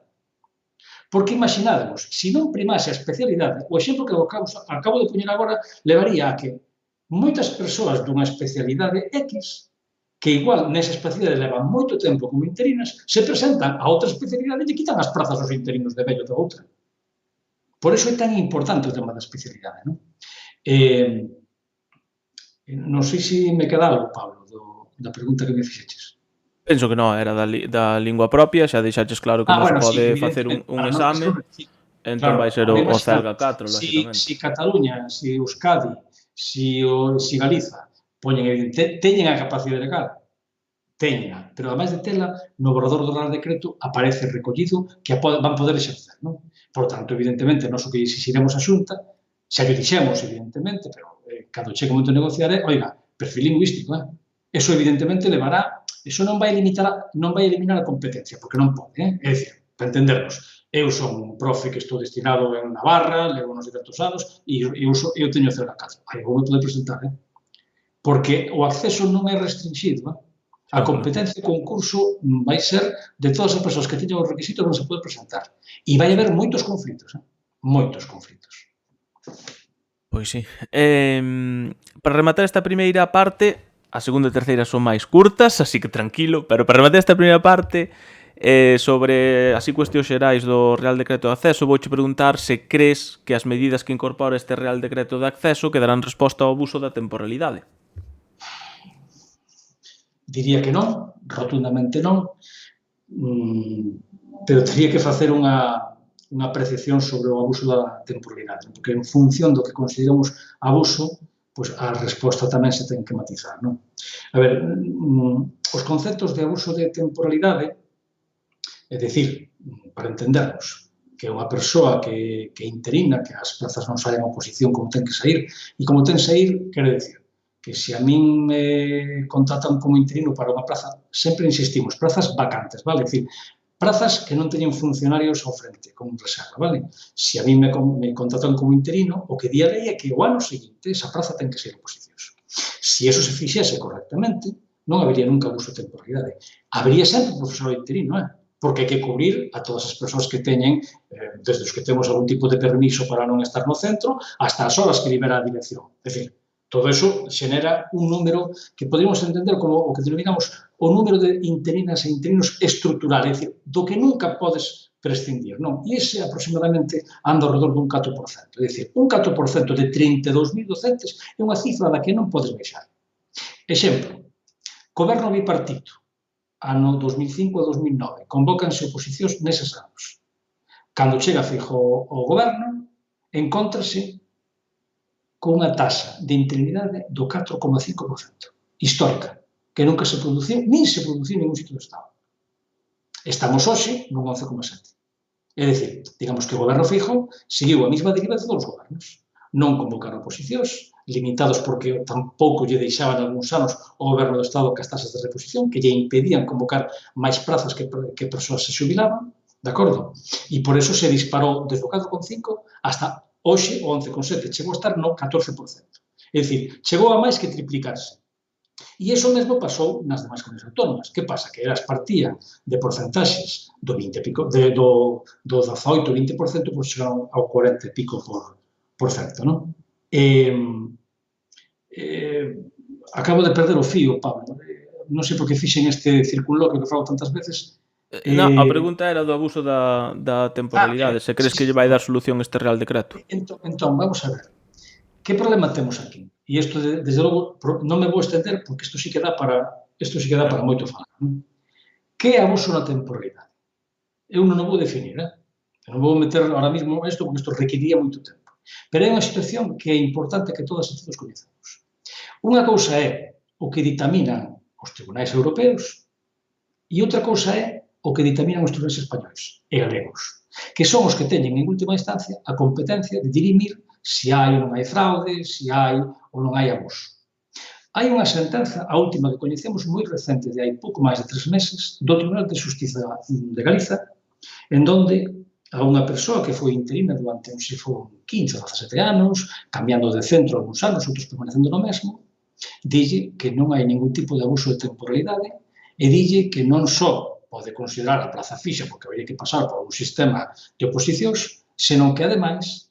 Porque imaginádemos, se non primase a especialidade, o exemplo que acabo de poñer agora levaría a que moitas persoas dunha especialidade X, que igual nesa especialidade levan moito tempo como interinas, se presentan a outra especialidade e lle quitan as prazas aos interinos de vello da outra. Por iso é tan importante o tema da especialidade. Non sei se me queda algo, Pablo, da pregunta que me fixeches. Penso que non, era da lingua propia, xa deixaches claro que non se pode facer un exame, entón vai ser o CELGA 4, lógicamente. Si Cataluña, si Euskadi, si Galiza teñen a capacidade legal, teña, pero ademais de tela, no borrador do Real Decreto aparece recollido que van poder exercer, non? Por tanto, evidentemente, nós o que exixiremos a Xunta, xa que dixemos, evidentemente, pero cando chegue o momento de negociar é, oiga, perfil lingüístico, Eso, evidentemente, levará, eso non vai eliminar a competencia, porque non pode, é dicir, para entendernos, eu son un profe que estou destinado en Navarra, levo nos diversos anos, e eu teño o CELGA 4. Aí vou poder presentar, porque o acceso non é restringido, A competencia de concurso vai ser de todas as persoas que teñan os requisitos non se pode presentar. E vai haber moitos conflitos, moitos conflitos. Pois sí. Para rematar esta primeira parte, a segunda e terceira son máis curtas, así que tranquilo, pero para rematar esta primeira parte, sobre así cuestións xerais do Real Decreto de Acceso, vouche preguntar se crees que as medidas que incorpora este Real Decreto de Acceso que darán resposta ao abuso da temporalidade. Diría que non, rotundamente non, pero teria que facer unha apreciación sobre o abuso da temporalidade, porque en función do que consideramos abuso, pois a resposta tamén se ten que matizar, non? A ver, os conceptos de abuso de temporalidade, é dicir, para entendernos, que é unha persoa que interina, que as plazas non saen a oposición como ten que sair, e como ten que sair, quero dicir, que se a min me contratan como interino para unha plaza, sempre insistimos, plazas vacantes, vale? É dicir, prazas que non teñen funcionarios ao frente, como reserva, vale? Se a mí me contratan como interino, o que di a lei é que o ano seguinte esa praza ten que ser oposicións. Se eso se fixese correctamente, non habería nunca abuso de temporalidade. Habería sempre profesor interino, porque hai que cubrir a todas as persoas que teñen, desde os que temos algún tipo de permiso para non estar no centro, hasta as horas que libera a dirección. É dicir, todo eso xenera un número que poderíamos entender como o que denominamos o número de interinas e interinos estrutural, é dicir, do que nunca podes prescindir, non? E ese aproximadamente anda ao redor dun 4%. É dicir, un 4% de 32.000 docentes é unha cifra da que non podes baixar. Exemplo, goberno bipartito, ano 2005 a 2009, convócanse oposicións neses anos. Cando chega Feijóo ao goberno, encóntrase con unha taxa de interinidade do 4,5%, histórica. que nunca se produciu, nin se produciu en ningún sitio do Estado. Estamos hoxe nun 11,7. É dicir, digamos que o goberno Feijóo seguiu a mesma deriva de todos os gobernos. Non convocar oposicións, limitados porque tampouco lle deixaban algúns anos o goberno do Estado que as tasas de reposición, que lle impedían convocar máis prazas que persoas se xubilaban, de acordo? E por eso se disparou desde o 4,5 hasta hoxe o 11,7, chegou a estar no 14%. É dicir, chegou a máis que triplicarse. E iso mesmo pasou nas demais comunidades autónomas. Que pasa? Que elas partían de porcentaxes do 20 e pico, do 18-20%, pois chegaron ao 40 e pico por cento, non? Acabo de perder o fío, Pablo. Non sei por que fixen este circunloquio que fago tantas veces. Non, a pregunta era do abuso da temporalidade, se crees que lle vai dar solución este Real Decreto. Entón, vamos a ver. Que problema temos aquí? E isto, desde logo, non me vou estender porque isto sí que dá para moito falar. Que é abuso na temporalidade? Eu non o vou definir, Eu non vou meter ahora mesmo isto porque isto requeriría moito tempo. Pero é unha situación que é importante que todas e todos coñecemos. Unha cousa é o que ditaminan os tribunais europeos e outra cousa é o que ditaminan os tribunais españois e galegos, que son os que teñen, en última instancia, a competencia de dirimir se hai ou non hai fraude, se hai ou non hai abuso. Hai unha sentenza, a última que coñecemos, moi recente, de hai pouco máis de 3 meses, do Tribunal de Xustiza de Galiza, en donde a unha persoa que foi interina durante, non sei, foron 15 ou 17 anos, cambiando de centro algúns anos, outros permanecendo no mesmo, dille que non hai ningún tipo de abuso de temporalidade e dille que non só pode considerar a praza fixa porque habería que pasar por un sistema de oposicións, senón que, ademais,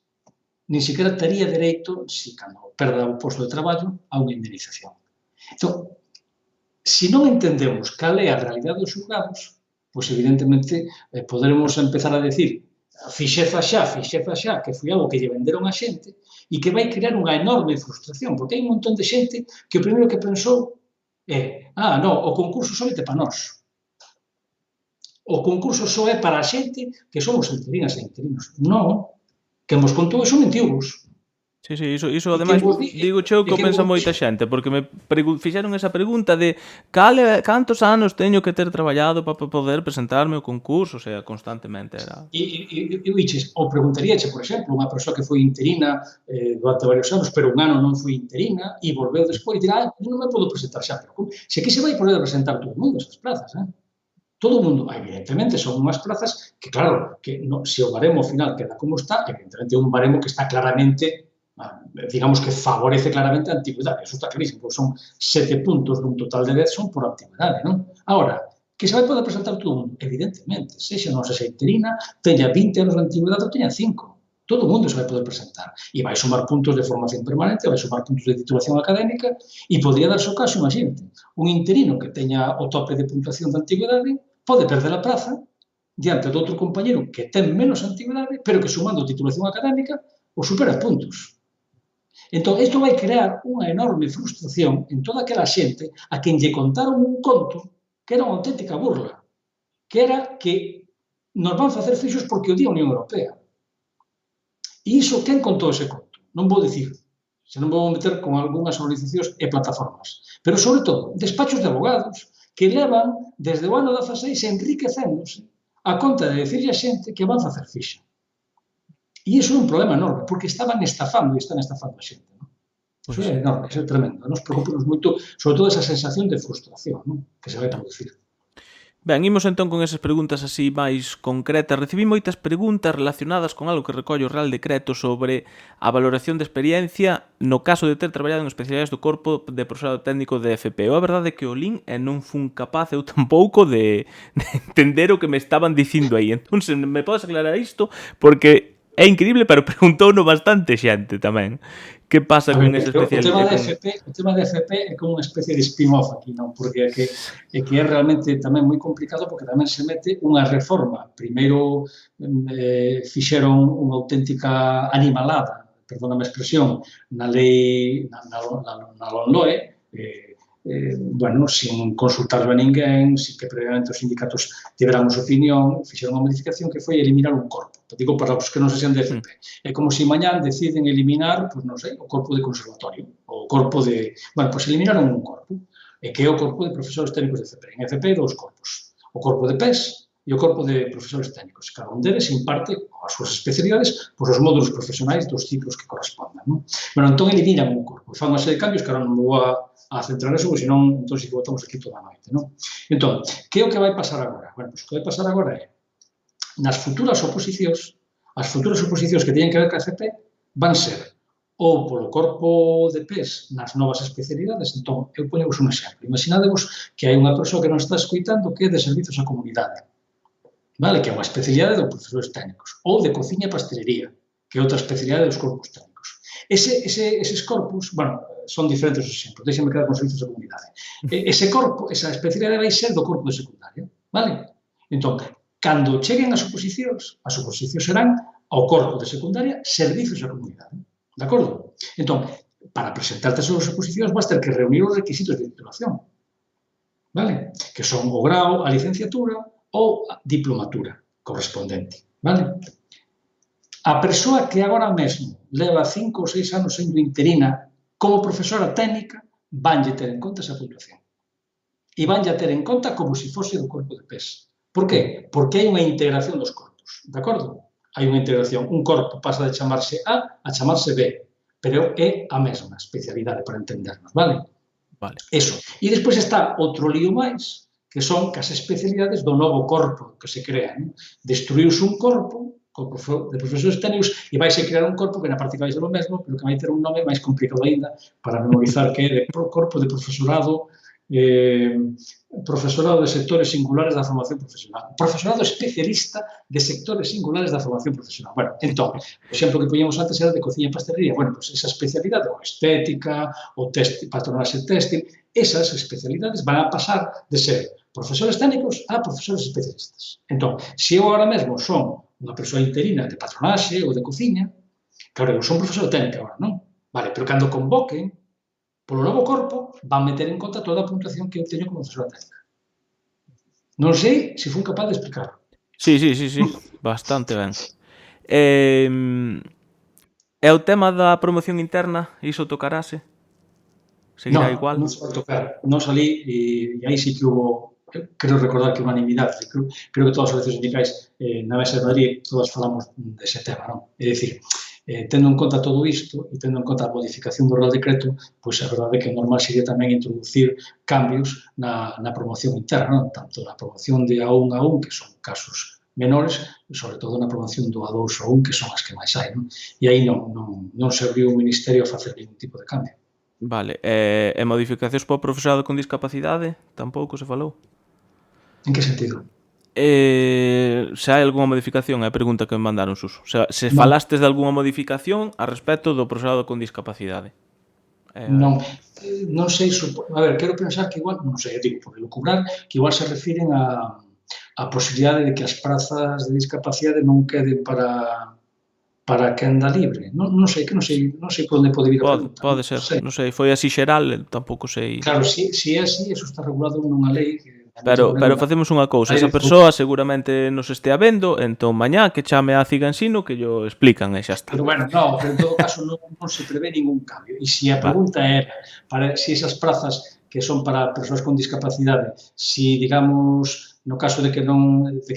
nin sequera tería dereito, se cando perda o posto de traballo, a unha indemnización. Entón, se non entendemos cal é a realidade dos xulgados, pois evidentemente poderemos empezar a decir fixeza xa, que foi algo que lle venderon a xente e que vai crear unha enorme frustración, porque hai un montón de xente que o primeiro que pensou é non, o concurso somente para nós. O concurso só é para a xente que somos interinas e interinos. Non. Que nos contou iso mentiu-vos. Sí, iso ademais, digo cheo que o pensa moita xente, porque me fixeron esa pregunta de cantos anos teño que ter traballado para poder presentarme ao concurso, o sea, constantemente era... E o preguntaríache, por exemplo, unha persoa que foi interina durante varios anos, pero un ano non foi interina, e volveu despois e dirá, non me podo presentar xa, pero se aquí se vai poder presentar todo o mundo esas plazas, todo o mundo, evidentemente, son unhas plazas que, claro, que se o baremo final queda como está, evidentemente é un baremo que está claramente, digamos que favorece claramente a antigüedade, eso está clarísimo, son 7 puntos dun total de 10 son por antigüedade, non? Agora, que se vai poder presentar todo o mundo? Evidentemente, sexa non sexa interina, teña 20 anos de antigüedade ou teña 5. Todo o mundo se vai poder presentar. E vai sumar puntos de formación permanente, vai sumar puntos de titulación académica e podría darse o caso, imagínate, un interino que teña o tope de puntuación de antigüedade pode perder a praza diante de outro compañero que ten menos antigüedade, pero que sumando titulación académica o supera puntos. Entón, isto vai crear unha enorme frustración en toda aquela xente a quen lle contaron un conto que era unha auténtica burla, que era que nos van facer fixos porque o di a Unión Europea. E iso, quen contou ese conto? Non vou dicir, se non vou meter con algunhas organizacións e plataformas, pero, sobre todo, despachos de abogados que levan desde o ano 16 enriquecéndose a conta de dicirlle a xente que van facer fixa. E iso é un problema enorme, porque estaban estafando e están estafando a xente. Iso é enorme, iso é tremendo. Nos preocupamos moito, sobre todo, esa sensación de frustración que se vai producir. Ben, imos entón con esas preguntas así máis concretas. Recibí moitas preguntas relacionadas con algo que recolle o Real Decreto sobre a valoración de experiencia no caso de ter traballado en especialidades do corpo de profesorado técnico de FP. A verdade é que o lin e non fun capaz eu tampouco de entender o que me estaban dicindo aí. Entón, me podes aclarar isto? Porque é increíble, pero preguntouno bastante xente tamén. Que pasa con esa especialidade? O tema de FP é como unha especie de spin-off aquí, non? Porque é que é realmente tamén moi complicado porque tamén se mete unha reforma. Primeiro fixeron unha auténtica animalada, perdóname a expresión, na lei, na LOMLOE, bueno, sin consultar a ninguén, sin que previamente os sindicatos tiveramos opinión, fixeron unha modificación que foi eliminar un corpo. Digo para os que non se sean de FP. É como se mañán deciden eliminar, pois non sei, o corpo de conservatorio, o corpo de... Bueno, pois eliminaron un corpo. e que é o corpo de profesores técnicos de FP. En FP hai dous corpos, o corpo de PES e o corpo de profesores técnicos. Cada un deles imparte as súas especialidades por os módulos profesionais dos ciclos que correspondan. Non? Bueno, entón eliminan un corpo, fan unha serie de cambios que ahora non vou a centrar eso, porque senón entón, si que botamos aquí toda a noite. Non? Entón, que é o que vai pasar agora? Bueno, pois o que vai pasar agora é nas futuras oposicións, as futuras oposicións que teñen que ver con a FP van ser ou polo corpo de PES nas novas especialidades. Entón, eu poñevos un exemplo. Imaginadevos que hai unha persoa que non está escoitando que é de servizos á comunidade, vale? Que é unha especialidade dos profesores técnicos, ou de cociña e pastelería, que é outra especialidade dos corpos técnicos. Eses corpos, bueno, son diferentes os exemplos, deixenme quedar con servizos á comunidade. Ese corpo, esa especialidade vai ser do corpo de secundaria, vale? Entón, cando cheguen as oposicións serán ao corpo de secundaria servizos á comunidade. De acordo? Entón, para presentarte as súas oposicións vas ter que reunir os requisitos de titulación, vale? Que son o grau, a licenciatura ou a diplomatura correspondente, vale? A persoa que agora mesmo leva 5 ou 6 anos sendo interina como profesora técnica vanlle ter en conta esa puntuación. E vanlle ter en conta como se fose do corpo de PES. Por qué? Porque hai unha integración dos corpos, de acordo? Hai unha integración, un corpo pasa de chamarse A a chamarse B, pero é a mesma especialidade para entendernos, vale? Vale. Eso. E despois está outro lío máis, que son as especialidades do novo corpo que se crea. Destruíuse un corpo de profesores técnicos e vaise crear un corpo que na práctica vai ser o mesmo, pero que vai ter un nome máis complicado aínda para memorizar, que é de corpo de profesorado profesorado de sectores singulares da formación profesional. Profesorado especialista de sectores singulares da formación profesional. Bueno, entón, o exemplo que poñemos antes era de cociña e pastelería. Bueno, pois esa especialidade, ou estética, ou patronaxe téxtil, esas especialidades van a pasar de ser profesores técnicos a profesores especialistas. Entón, se eu agora mesmo son unha persoa interina de patronaxe ou de cociña, claro, eu son profesor técnico agora, non? Vale, pero cando convoquen polo novo corpo, van meter en conta toda a puntuación que eu teño como profesora técnica. Non sei se fun capaz de explicarlo. Sí, bastante ben. E o tema da promoción interna, iso tocarase? Seguirá igual? Non se vai tocar. Non salí e aí sí que hubo, creo recordar que unanimidade. Creo que todas as veces sindicais na Mesa de Madrid todas falamos dese tema, non? É dicir, tendo en conta todo isto e tendo en conta a modificación do Real Decreto, pois a verdade é que o normal sería tamén introducir cambios na promoción interna, non? Tanto na promoción de A1 a 1, que son casos menores, e sobre todo na promoción do A2 a 1, que son as que máis hai, non? E aí non se abriu o Ministerio a facer ningún tipo de cambio. Vale, e modificacións para o profesorado con discapacidade? Tampouco se falou? En que sentido? Se hai algunha modificación, é a pregunta que me mandaron, Suso. Se falastes de algunha modificación a respecto do profesorado con discapacidade. Non sei, a ver, quero pensar que igual, non sei, digo, por elucubrar, que igual se refiren a posibilidade de que as prazas de discapacidade non queden para quenda libre. Non sei por onde pode vir a pregunta. Pode ser, non sei, foi así xeral, tampouco sei. Claro, se é así, eso está regulado nunha lei que... Pero facemos unha cousa, esa persoa seguramente nos estea vendo, entón mañá que chame a Cigansino que yo explican e xa está. Pero bueno, pero en todo caso non se prevé ningún cambio. E se a pregunta era para se esas prazas que son para persoas con discapacidade, se, digamos, no caso de que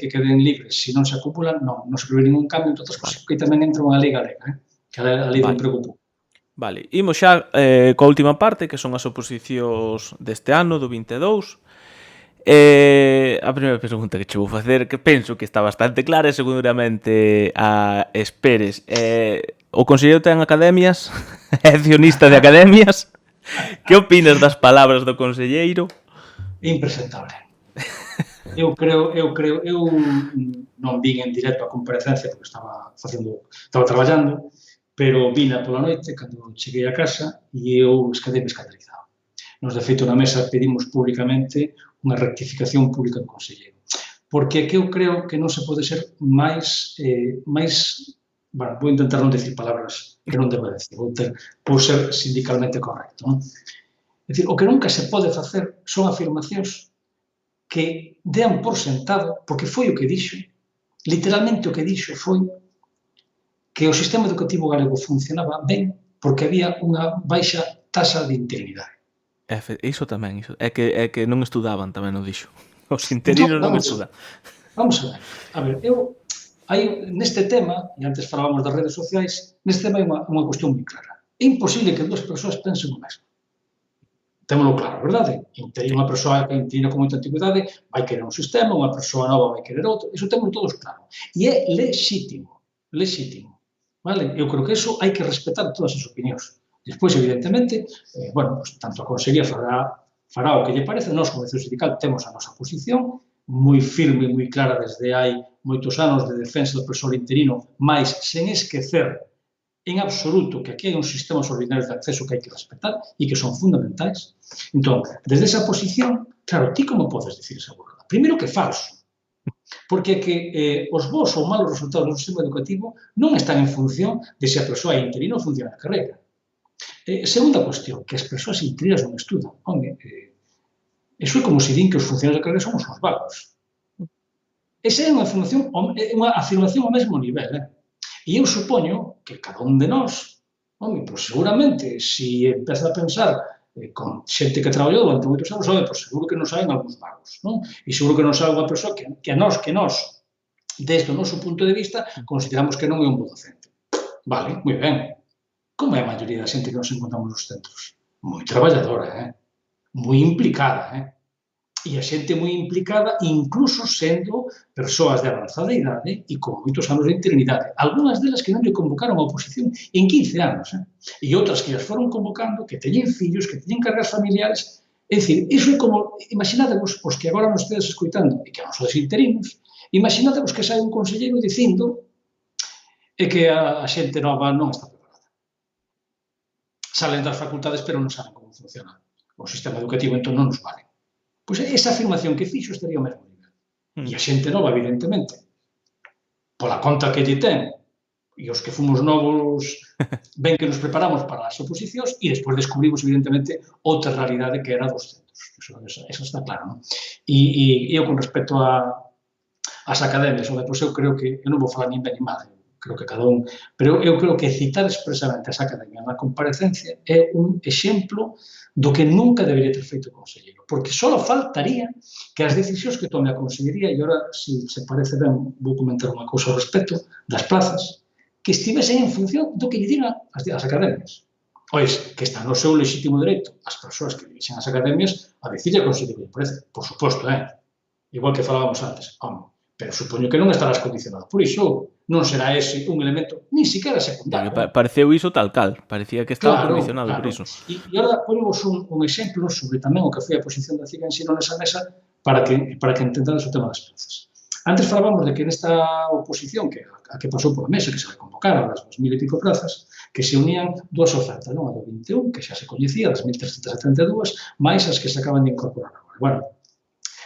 queden libres, se non se acumulan, non se prevé ningún cambio, entón, que tamén entra unha lei galega, que é a lei do emprego público. Vale, imos xa coa última parte, que son as oposicións deste ano, do 22. A primeira pregunta que che vou facer, que penso que está bastante clara, e seguramente a esperes. O conselleiro ten academias, é accionista de academias. Que opinas das palabras do conselleiro? Impresentable. Eu non vin en directo a comparecencia porque estaba traballando, pero vina pola noite cando cheguei a casa e eu quedei escandalizado. Nos, de feito, na mesa pedimos públicamente unha rectificación pública do conselleiro. Porque é que eu creo que non se pode ser máis... Bueno, vou intentar non decir palabras que non debo decir, vou ser sindicalmente correcto, non? É dicir, o que nunca se pode facer son afirmacións que dean por sentado, porque foi o que dixo, literalmente o que dixo foi que o sistema educativo galego funcionaba ben porque había unha baixa taxa de interinidade. Iso tamén, iso. É que non estudaban tamén, o dixo. Os Entón, interinos non estudan. vamos a ver. A ver, neste tema, e antes falábamos das redes sociais, neste tema hai unha cuestión moi clara. É imposible que dúas persoas pensen o mesmo. Témolo claro, verdade? Unha persoa que interina con moita antigüidade vai querer un sistema, unha persoa nova vai querer outro, iso temos todos claro. E é lexítimo, vale? Eu creo que iso hai que respetar todas as opinións. Despois, evidentemente, pues, tanto a Consellería fará o que lle parece, nós, como Dirección Sindical, temos a nosa posición moi firme e moi clara desde hai moitos anos de defensa do persoal interino, mas sen esquecer en absoluto que aquí hai uns sistemas ordinarios de acceso que hai que respetar e que son fundamentais. Entón, desde esa posición, claro, ti como podes dicir esa burrada? Primeiro que é falso, porque é que os bons ou malos resultados do sistema educativo non están en función de se a persoa é interina ou funciona a carreira. Segunda cuestión, que as persoas interinas non estudan. Home, iso é como se din que os funcionarios da carreira somos uns vagos. Esa é unha afirmación ao mesmo nivel, E eu supoño que cada un de nós, pois seguramente, se empeza a pensar con xente que traballou durante moitos anos, pois seguro que non saben algúns vagos, non? E seguro que non sabe unha persoa que nós, desde o noso punto de vista, consideramos que non é un bo docente. Vale, moi ben. Como é a maioría da xente que nos encontramos nos centros? Moi traballadora, moi implicada, E a xente moi implicada, incluso sendo persoas de avanzada idade e con moitos anos de interinidade. Algúnas delas que non lle convocaron a oposición en 15 anos, E outras que as foron convocando, que teñen fillos, que teñen cargas familiares. É dicir, iso é como, imaginadevos, os que agora nos estedes escoitando, e que non sodes interinos, imaginadevos que sai un conselleiro dicindo que a xente nova non está preparada. Salen das facultades, pero non saben como funciona o sistema educativo, entón non nos vale. Pois esa afirmación que fixo estaría ao mesmo nivel. E a xente nova, evidentemente, pola conta que lle ten, e os que fomos novos ben que nos preparamos para as oposicións e despois descubrimos, evidentemente, outra realidade que era dos centros. Eso está claro, non? E eu, con respecto ás academias, pois eu creo que, eu non vou falar nin ben nin mal, creo que cada un, pero eu creo que citar expresamente as academias na comparecencia é un exemplo do que nunca debería ter feito o conselleiro, porque só faltaría que as decisións que tome a Consellería, e agora, se parece ben, vou comentar unha cousa ao respecto das plazas, que estivesen en función do que lle digan as academias. Ois, que está no seu lexítimo dereito as persoas que dirixen as academias a dicirle a Consellería que lle parece, por suposto, igual que falábamos antes, pero supoño que non estarás condicionado por iso, non será ese un elemento nin siquiera secundario. Pareceu iso tal cal, parecía que estaba condicionado por iso. E agora ponemos un exemplo sobre tamén o que foi a posición da CIGA Ensino nesa mesa para que entendades o tema das plazas. Antes falábamos de que nesta oposición a que pasou pola mesa, que se vai convocar a das 2000 e pico plazas, que se unían dúas ofertas, non? A do 21, que xa se coñecía, das 1372, máis as que se acaban de incorporar agora. Bueno,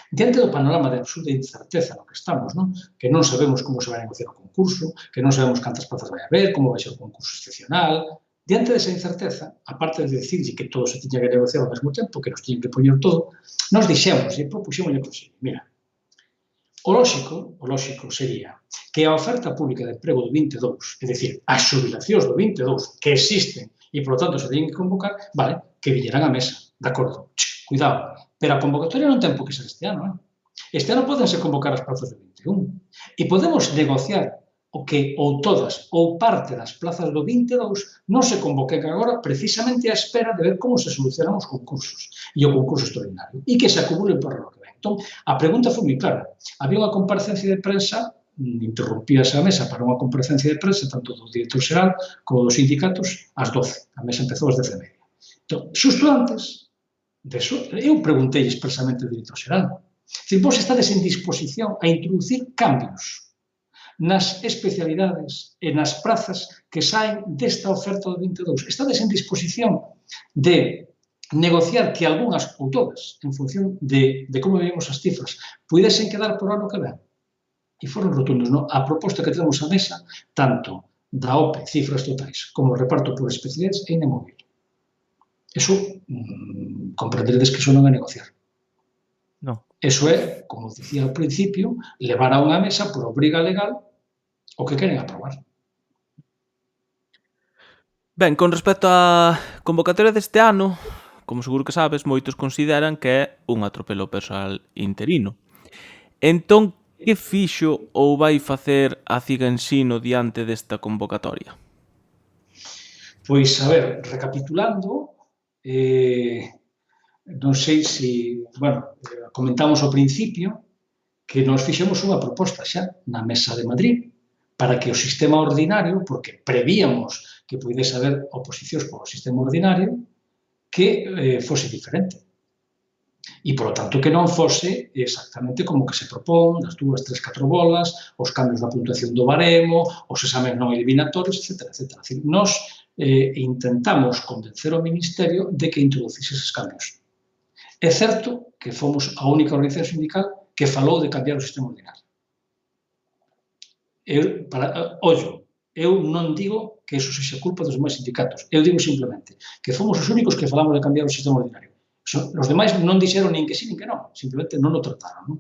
diante do panorama de absoluta incerteza no que estamos, non? Que non sabemos como se vai negociar o concurso, que non sabemos cantas plazas vai haber, como vai ser o concurso excepcional, diante desa incerteza, aparte de dicirlle que todo se tiña que negociar ao mesmo tempo, que nos tiñen que poñer todo, nos dixemos e propuxemos a Consellería, mira, o lóxico sería que a oferta pública de emprego do 22, é dicir, as xubilacións do 22 que existen e, por lo tanto, se teñen que convocar, vale, que viñeran á mesa, de acordo, cuidado, pero a convocatoria non ten por que ser este ano, Este ano podense convocar as plazas do 21 e podemos negociar o que ou todas ou parte das plazas do 22 non se convoquen agora precisamente á espera de ver como se solucionan os concursos e o concurso extraordinario e que se acumulen para o que ven. Entón, a pregunta foi moi clara. Había unha comparecencia de prensa, interrumpíase a mesa para unha comparecencia de prensa tanto do director xeral como dos sindicatos ás 12. A mesa empezou ás 10:30. Entón, xusto antes deso, eu preguntei expresamente ao director xeral. Vos estades en disposición a introducir cambios nas especialidades e nas prazas que saen desta oferta do 22. Estades en disposición de negociar que algunhas ou todas, en función de como vemos as cifras, pudesen quedar por ano que ven. E foron rotundos, non? A proposta que temos á mesa, tanto da OPE, cifras totais, como o reparto por especialidades, é inamovible. Eso, comprenderedes que iso non é negociar. Non. Eso é, como dicía ao principio, levar a unha mesa por obriga legal o que queren aprobar. Ben, con respecto á convocatoria deste ano, como seguro que sabes, moitos consideran que é un atropelo ao persoal interino. Entón, que fixo ou vai facer a Ciga Ensino diante desta convocatoria? Pois, a ver, recapitulando, non sei se, bueno, comentamos ao principio que nos fixemos unha proposta xa na Mesa de Madrid para que o sistema ordinario, porque prevíamos que pudese haber oposicións polo sistema ordinario, que fose diferente. E, polo tanto, que non fose exactamente como que se propón, as 2, 3, 4 bolas, os cambios da puntuación do baremo, os exames non eliminatorios, etc. etc. Nos intentamos convencer o Ministerio de que introducise eses cambios. É certo que fomos a única organización sindical que falou de cambiar o sistema ordinario. Eu non digo que iso sexa culpa dos demais sindicatos. Eu digo simplemente que fomos os únicos que falamos de cambiar o sistema ordinario. Os demais non dixeron nin que sí nin que non, simplemente non o trataron. Non?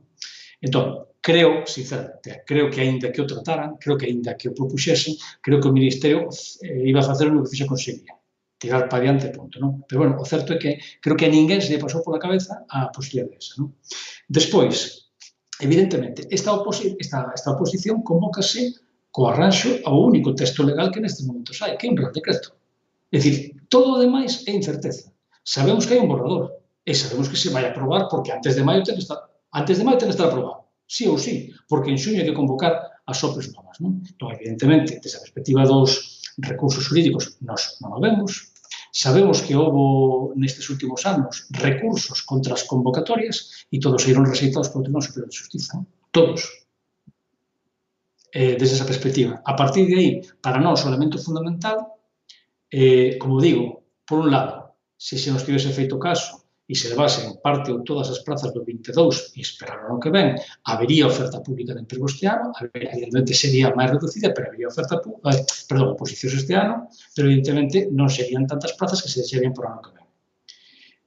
Entón, creo, sinceramente, creo que aínda que o trataran, creo que aínda que o propuxesen, creo que o Ministerio iba a facer o que fixo con Sevilla. Tirar para adiante, punto, non? Pero, bueno, o certo é que creo que a ninguén se lle pasou pola cabeza a posibilidade desa, non? Despois, evidentemente, esta oposición convócase co arranxo ao único texto legal que nestes momentos hai, que é un Real Decreto. É dicir, todo o demais é incerteza. Sabemos que hai un borrador e sabemos que se vai aprobar porque antes de maio ten que estar aprobado, sí ou sí, porque en xuño hai que convocar as OPEs novas, non? Entón, evidentemente, desde a perspectiva dos recursos jurídicos, nós non o vemos. Sabemos que houve nestes últimos anos recursos contra as convocatorias e todos saíron rexeitados polo Tribunal Superior de Xustiza. Todos. Desde esa perspectiva. A partir de aí, para nós, o elemento fundamental, como digo, por un lado, se nos tivese feito caso e se levasen parte ou todas as prazas do 22 e esperaron o que ven, habería oferta pública de emprego este ano, evidentemente sería máis reducida, pero habería oposicións este ano, pero evidentemente non serían tantas plazas que se deixarían por ano que ven.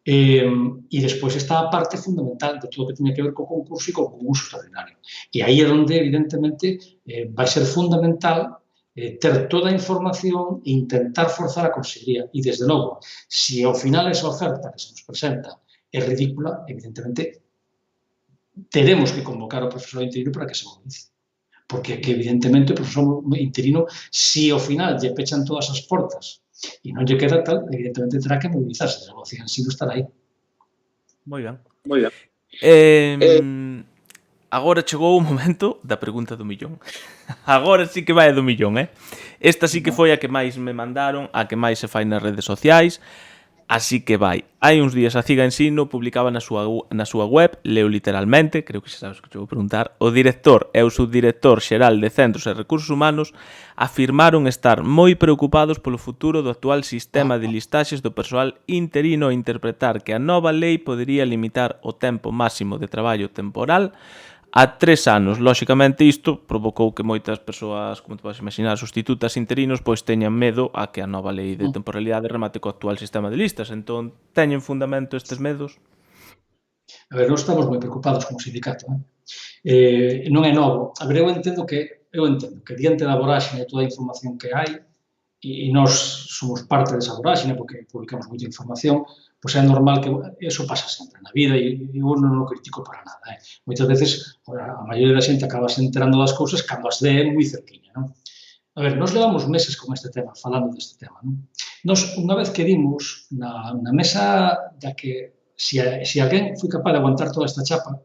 E despois está a parte fundamental de todo o que tiña que ver co concurso e co concurso extraordinario. E aí é onde, evidentemente, vai ser fundamental ter toda a información e intentar forzar a Consellería. E, desde logo, se ao final esa oferta que se nos presenta é ridícula, evidentemente, teremos que convocar o profesor interino para que se movilice. Porque, evidentemente, o profesor interino, se ao final lle pechan todas as portas e non lle queda tal, evidentemente terá que movilizarse. O Ciga Ensino estará aí. Moi ben. Agora chegou o momento da pregunta do millón. Agora sí que vai a do millón, Esta sí que foi a que máis me mandaron, a que máis se fai nas redes sociais, así que vai. Hai uns días a Ciga Ensino publicaba na súa web, leo literalmente, creo que xa sabes que te vou preguntar, o director e o subdirector xeral de Centros e Recursos Humanos afirmaron estar moi preocupados polo futuro do actual sistema de listaxes do persoal interino e interpretar que a nova lei podería limitar o tempo máximo de traballo temporal a 3 anos. Lóxicamente, isto provocou que moitas persoas, como te podes imaginar, sustitutas interinos, pois teñan medo a que a nova lei de temporalidade remate co actual sistema de listas. Entón, teñen fundamento estes medos? A ver, nós estamos moi preocupados como sindicato. Non é novo. A ver, eu entendo que diante da voráxine de toda a información que hai, e nós somos parte desa voráxine porque publicamos moita información, pois é normal que eso pasa sempre na vida e eu non o critico para nada. Moitas veces a maioría da xente acaba se enterando das cousas cando as ve moi cerquiña. Non? A ver, nós levamos meses con este tema, falando deste tema. Non? Nos, unha vez que dimos na mesa da que se alguén foi capaz de aguantar toda esta chapa,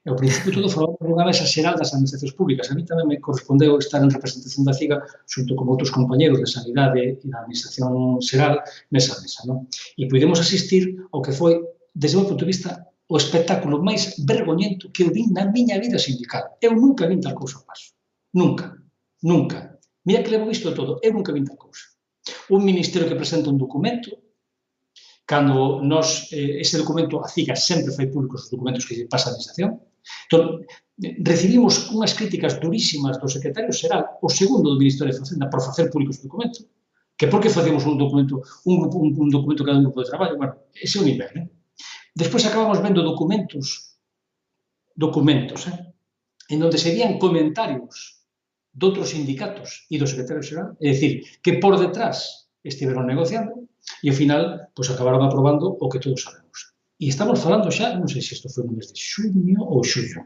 ao principio todo falamos dunha mesa xeral das administracións públicas. A mí tamén me correspondeu estar en representación da CIGA xunto con outros compañeros de Sanidade e da Administración Xeral nesa mesa. Non? E pudemos asistir ao que foi, desde o meu punto de vista, o espectáculo máis vergoñento que eu vi na miña vida sindical. Eu nunca vi tal cousa ao paso. Nunca. Nunca. Mira que levo visto todo. Eu nunca vi tal cousa. Un ministerio que presenta un documento, cando ese documento, a CIGA sempre fai públicos os documentos que pasa a administración. Entón, recibimos unhas críticas durísimas do secretario xeral, o segundo do Ministerio de Facenda, por facer públicos o documento, que por que facemos un documento cada grupo de traballo. Bueno, ese é o nivel. Despois acabamos vendo documentos, en onde serían comentarios de outros sindicatos e do secretario xeral, é dicir, que por detrás estiveron negociando, E, ao final, pois, acabaron aprobando o que todos sabemos. E estamos falando xa, non sei se isto foi no mes de xuño ou xullo.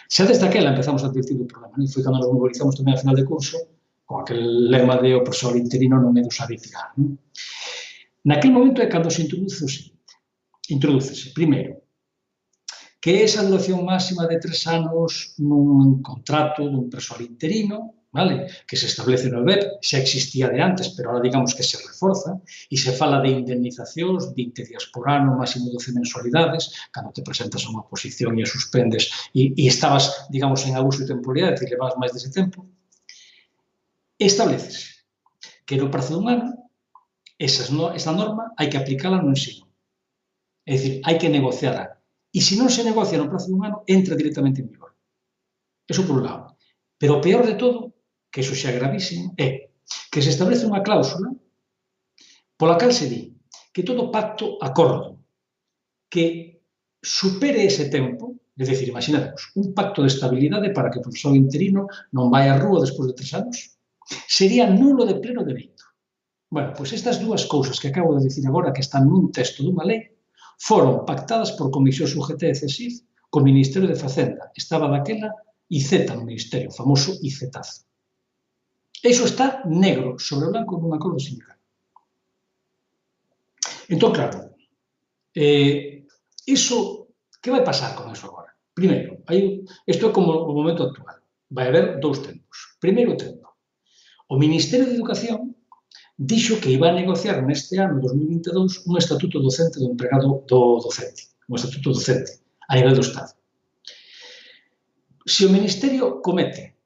Xa desde aquela empezamos a advertir do problema, non? E foi cando nos mobilizamos tamén a final de curso con aquel lema de o profesor interino non é do saber tirar, non? Naquele momento é cando se introduce o seguinte. Introdúcese, primeiro, que esa duración máxima de 3 anos nun contrato dun persoal interino, vale? Que se establece no BEP, xa existía de antes, pero ahora digamos que se reforza, e se fala de indemnizacións, 20 días por ano, máximo 12 mensualidades, cando te presentas a unha posición e a suspendes e estabas, digamos, en abuso de temporalidade, e levabas máis dese tempo, establecese que no prazo dun ano, esa norma hai que aplicala no ensino. É dicir, hai que negociarla. E se non se negocia no prazo dun ano, entra directamente en vigor. Eso por un lado. Pero o peor de todo, que iso xa é gravísimo, é que se establece unha cláusula pola cal se di que todo pacto acordo que supere ese tempo, é dicir, imaginemos, un pacto de estabilidade para que o profesor interino non vai á rúa despois de 3 anos, sería nulo de pleno dereito. Bueno, pois estas dúas cousas que acabo de dicir agora, que están nun texto dunha lei, foron pactadas por Comisión UGT e CSIF co Ministerio de Facenda. Estaba daquela ICETA no Ministerio, o famoso ICETAzo. Iso está negro sobre blanco nun acordo sindical. Entón, claro, iso, que vai pasar con iso agora? Primeiro, isto é como o momento actual. Vai haber dous tempos. Primeiro tempo, o Ministerio de Educación dixo que iba a negociar neste ano 2022 un estatuto docente do empregado docente, un estatuto docente a nivel do Estado. Se o Ministerio comete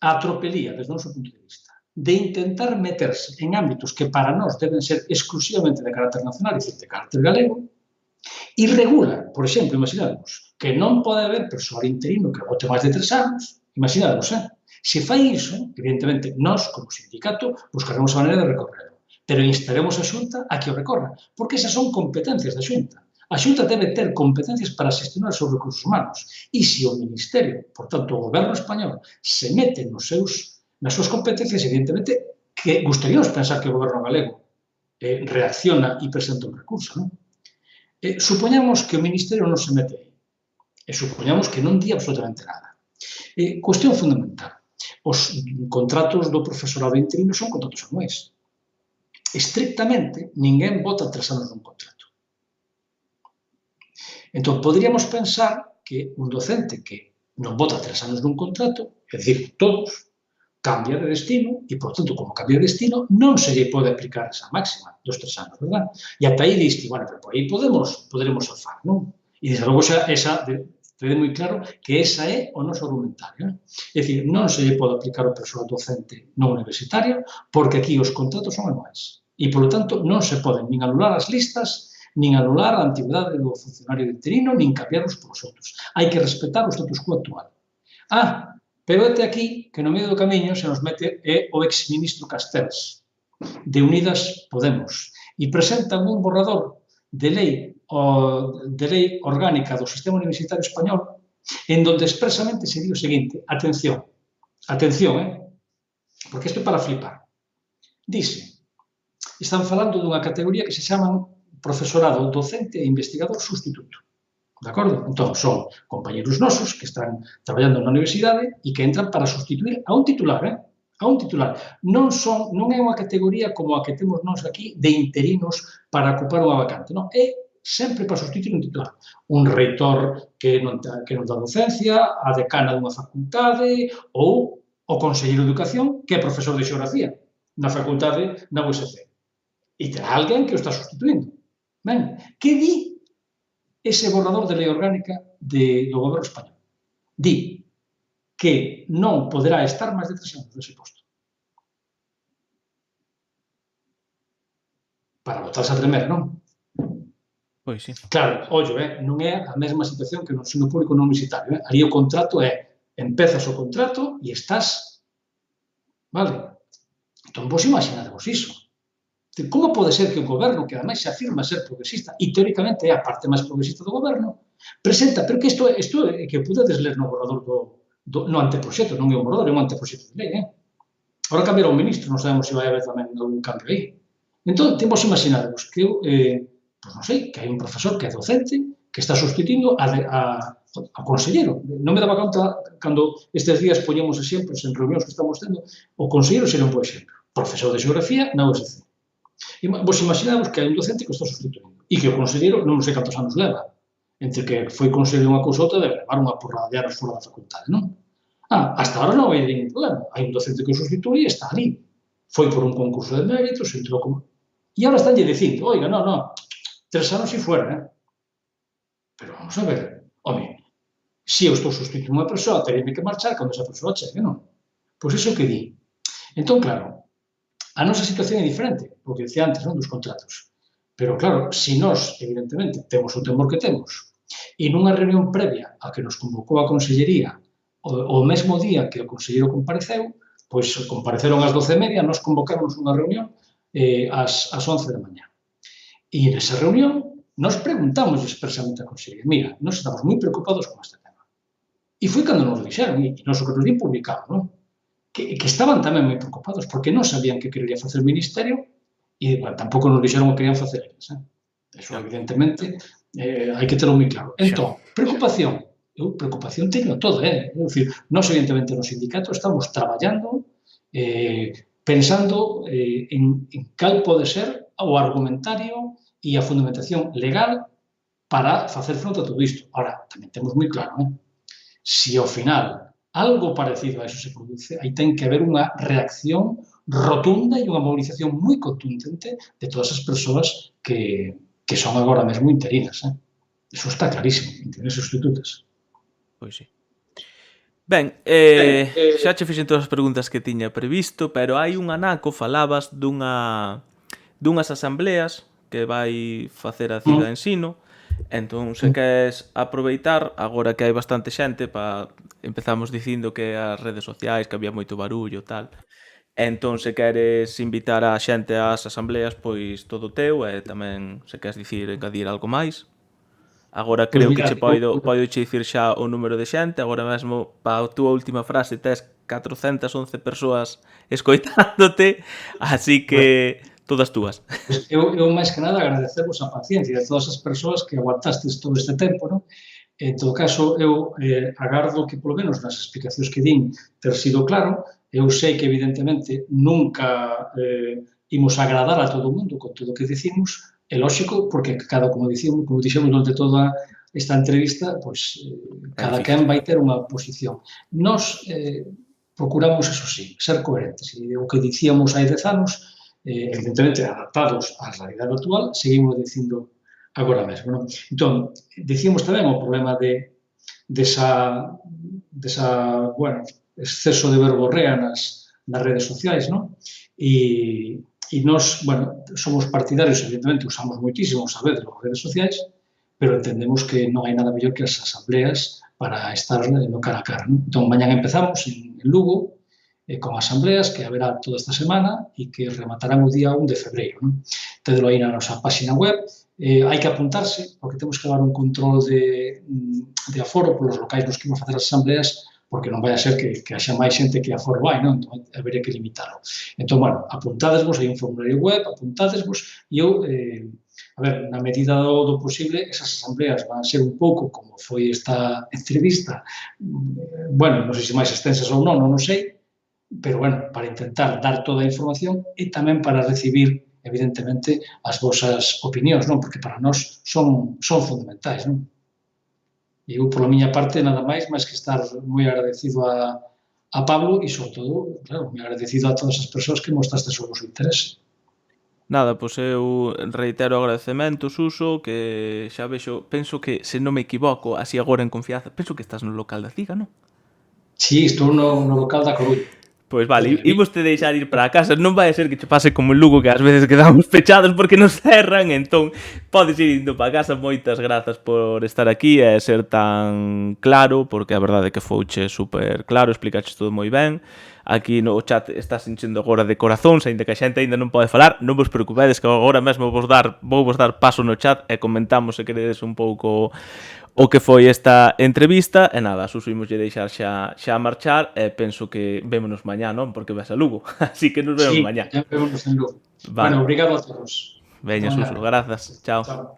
a atropelía, desde o noso punto de vista, de intentar meterse en ámbitos que para nós deben ser exclusivamente de carácter nacional, é dicir, de carácter galego, e regula, por exemplo, imaginademos, que non pode haber persoal interino que vote máis de 3 anos, imaginademos, Se fai iso, evidentemente, nós, como sindicato, buscaremos a maneira de recorrerlo, pero instaremos a Xunta a que o recorra, porque esas son competencias da Xunta. A Xunta debe ter competencias para gestionar os seus recursos humanos. E se o Ministerio, por tanto, o Goberno español, se mete nas súas competencias, evidentemente, que gustaríamos pensar que o Goberno galego reacciona e presenta un recurso, non? Supoñamos que o Ministerio non se mete aí. E supoñamos que non di absolutamente nada. Cuestión fundamental. Os contratos do profesorado interino son contratos anuais. Estrictamente, ninguén vota 3 anos nun contrato. Entón, poderíamos pensar que un docente que non vota 3 anos nun contrato, é dicir, todos, cambia de destino e, por tanto, como cambia de destino, non se lle pode aplicar esa máxima dos 3 anos, verdad? E ata aí diste, bueno, pero por aí poderemos alfar, non? E, desde logo, esa quede moi claro que esa é o noso argumentario. É dicir, non se lle pode aplicar o persoal docente non universitario porque aquí os contratos son anuais. E, polo tanto, non se poden nin anular as listas, nin anular a antigüedade do funcionario interino, nin cambiarlos polos outros. Hai que respetar o status quo actual. Pero este aquí, que no medio do camiño se nos mete o exministro Castells, de Unidas Podemos, e presenta un borrador de lei orgánica do sistema universitario español en donde expresamente se di o seguinte, atención, porque isto é para flipar. Dice, están falando dunha categoría que se chaman profesorado docente e investigador sustituto. De acordo? Entón, son compañeros nosos que están traballando na universidade e que entran para sustituir a un titular, a un titular. Non é unha categoría como a que temos nós aquí de interinos para ocupar unha vacante, non, é sempre para sustituir un titular. Un reitor que non dá docencia, a decana dunha facultade ou o conselleiro de educación que é profesor de xeografía na facultade na USC. E terá alguén que o está sustituindo. Ben, que di ese borrador de lei orgánica do Goberno español? Di que non poderá estar máis de 3 anos nese posto. Para botarse a tremer, non? Pois sí. Claro, ollo, non é a mesma situación que no ensino público non universitario. Ali o contrato empezas o contrato e estás, vale? Entón, vos imaginadevos iso. Como pode ser que o goberno, que ademais se afirma ser progresista, e teóricamente é a parte máis progresista do goberno, presenta, pero que isto é que podedes ler no borrador no anteproxecto, non é un borrador, é un anteproxecto de lei, Ahora cambiará o ministro, non sabemos se vai haber tamén algún cambio aí. Entón, temos imaginarvos que eu, pois non sei, que hai un profesor que é docente que está sustituindo ao consellero. Non me daba conta cando estes días poñemos exemplos en reunións que estamos tendo, o consellero sería un bo exemplo. Profesor de xeografía na USC. Vos imaginamos que hai un docente que está sustituindo e que o consellero non sei cantos anos leva. Entre que foi consellero unha cousa outra, debe levar unha porrada de anos fora da facultade, non? Hasta ahora non hai ningún problema. Hai un docente que o sustitui e está ali. Foi por un concurso de méritos, entrou como... E agora estánlle dicindo, oiga, non, 3 anos e fuera, Pero vamos a ver, home, se eu estou sustituindo unha persoa, teríame que marchar cando esa persoa chegue, non? Pois iso que di. Entón, claro, a nosa situación é diferente, porque decía antes, non, dos contratos. Pero, claro, se nós, evidentemente, temos o temor que temos, e nunha reunión previa a que nos convocou a Consellería o mesmo día que o Conselleiro compareceu, pois compareceron ás 12:30, nós convocamos unha reunión ás 11 da mañá. E nesa reunión, nós preguntamos expresamente a Consellería, mira, nós estamos moi preocupados con este tema. E foi cando nos dixeron, e nós o que nos din publicado, non? Que estaban tamén moi preocupados, porque non sabían que querería facer o Ministerio e tampouco nos dixeron o que querían facer eles. Eso, evidentemente, hai que terlo moi claro. Entón, preocupación. Eu preocupación teño todo, É dicir, nós, evidentemente, no sindicato estamos traballando, pensando en cal pode ser o argumentario e a fundamentación legal para facer fronte a todo isto. Ahora, tamén temos moi claro, se ao final algo parecido a eso se produce, aí ten que haber unha reacción rotunda e unha movilización moi contundente de todas as persoas que son agora mesmo interinas. Eso está clarísimo, interinas sustitutas. Pois sí. Ben, xa che fixen todas as preguntas que tiña previsto, pero hai un anaco, falabas dunhas asambleas que vai facer a CIGA Ensino. Entón, se queres aproveitar, agora que hai bastante xente, empezamos dicindo que as redes sociais, que había moito barullo e tal. Entón, se queres invitar a xente ás asambleas, pois todo teu, e tamén, se queres dicir, engadir algo máis. Agora creo que che podo che dicir xa o número de xente. Agora mesmo, para a túa última frase, tes 411 persoas escoitándote, así que todas túas. Eu máis que nada agradecervos a paciencia de todas as persoas que aguantastes todo este tempo, non? En todo caso, eu agardo que, polo menos, nas explicacións que din, ter sido claro. Eu sei que, evidentemente, nunca imos agradar a todo o mundo con todo o que decimos. É lógico, porque como dixemos durante toda esta entrevista, pois cada quen vai ter unha posición. Nós procuramos, eso sí, ser coherentes. E o que dicíamos hai 10 anos, evidentemente adaptados á realidade actual, seguimos dicindo agora mesmo, non? Entón, dicíamos tamén o problema desa exceso de verborrea nas redes sociais, non? E nós, somos partidarios, evidentemente, usamos moitísimo, sabed, as redes sociais, pero entendemos que non hai nada mellor que as asambleas para estar no cara a cara. Entón, mañan empezamos en Lugo con asambleas que haberá toda esta semana e que rematarán o día 1 de febreiro. Tedelo aí na nosa página web. Hai que apuntarse, porque temos que dar un control de aforo polos locais nos que imos facer as asambleas, porque non vai a ser que haxa máis xente que aforo vai, non? Entón, habería que limitarlo. Entón, apuntadesvos, hai un formulario web, apuntadesvos, e eu, na medida do posible, esas asambleas van ser un pouco como foi esta entrevista, non sei se máis extensas ou non sei, pero, para intentar dar toda a información e tamén para recibir, evidentemente, as vosas opinións, non? Porque para nós son fundamentais, non? E eu, pola miña parte, nada máis que estar moi agradecido a Pablo e, sobre todo, claro, moi agradecido a todas as persoas que mostrastes o vosso interese. Nada, pois eu reitero o agradecemento, Suso, que xa vexo, penso que, se non me equivoco, así agora en confianza, penso que estás no local da CIGA, non? Sí, estou no local da Coruña. Pois vale, imos te deixar ir para a casa. Non vai a ser que che pase como en Lugo, que ás veces quedamos pechados porque nos cerran. Entón, podes ir indo para a casa. Moitas grazas por estar aquí e ser tan claro, porque a verdade é que fouche super claro, explicaches todo moi ben. aquí no chat está enchendo agora de corazóns, aínda que a xente aínda non pode falar, non vos preocupedes que agora mesmo vos dar paso no chat e comentamos se queredes un pouco o que foi esta entrevista. E nada, Suso, imos deixar xa a marchar e penso que vémonos mañá, non? Porque vas a Lugo, así que nos vemos Sí, mañá. ya vemos en Lugo. Vale. Bueno, obrigado a todos. Hasta Veña, Suso, mañana. grazas, chao. Chao.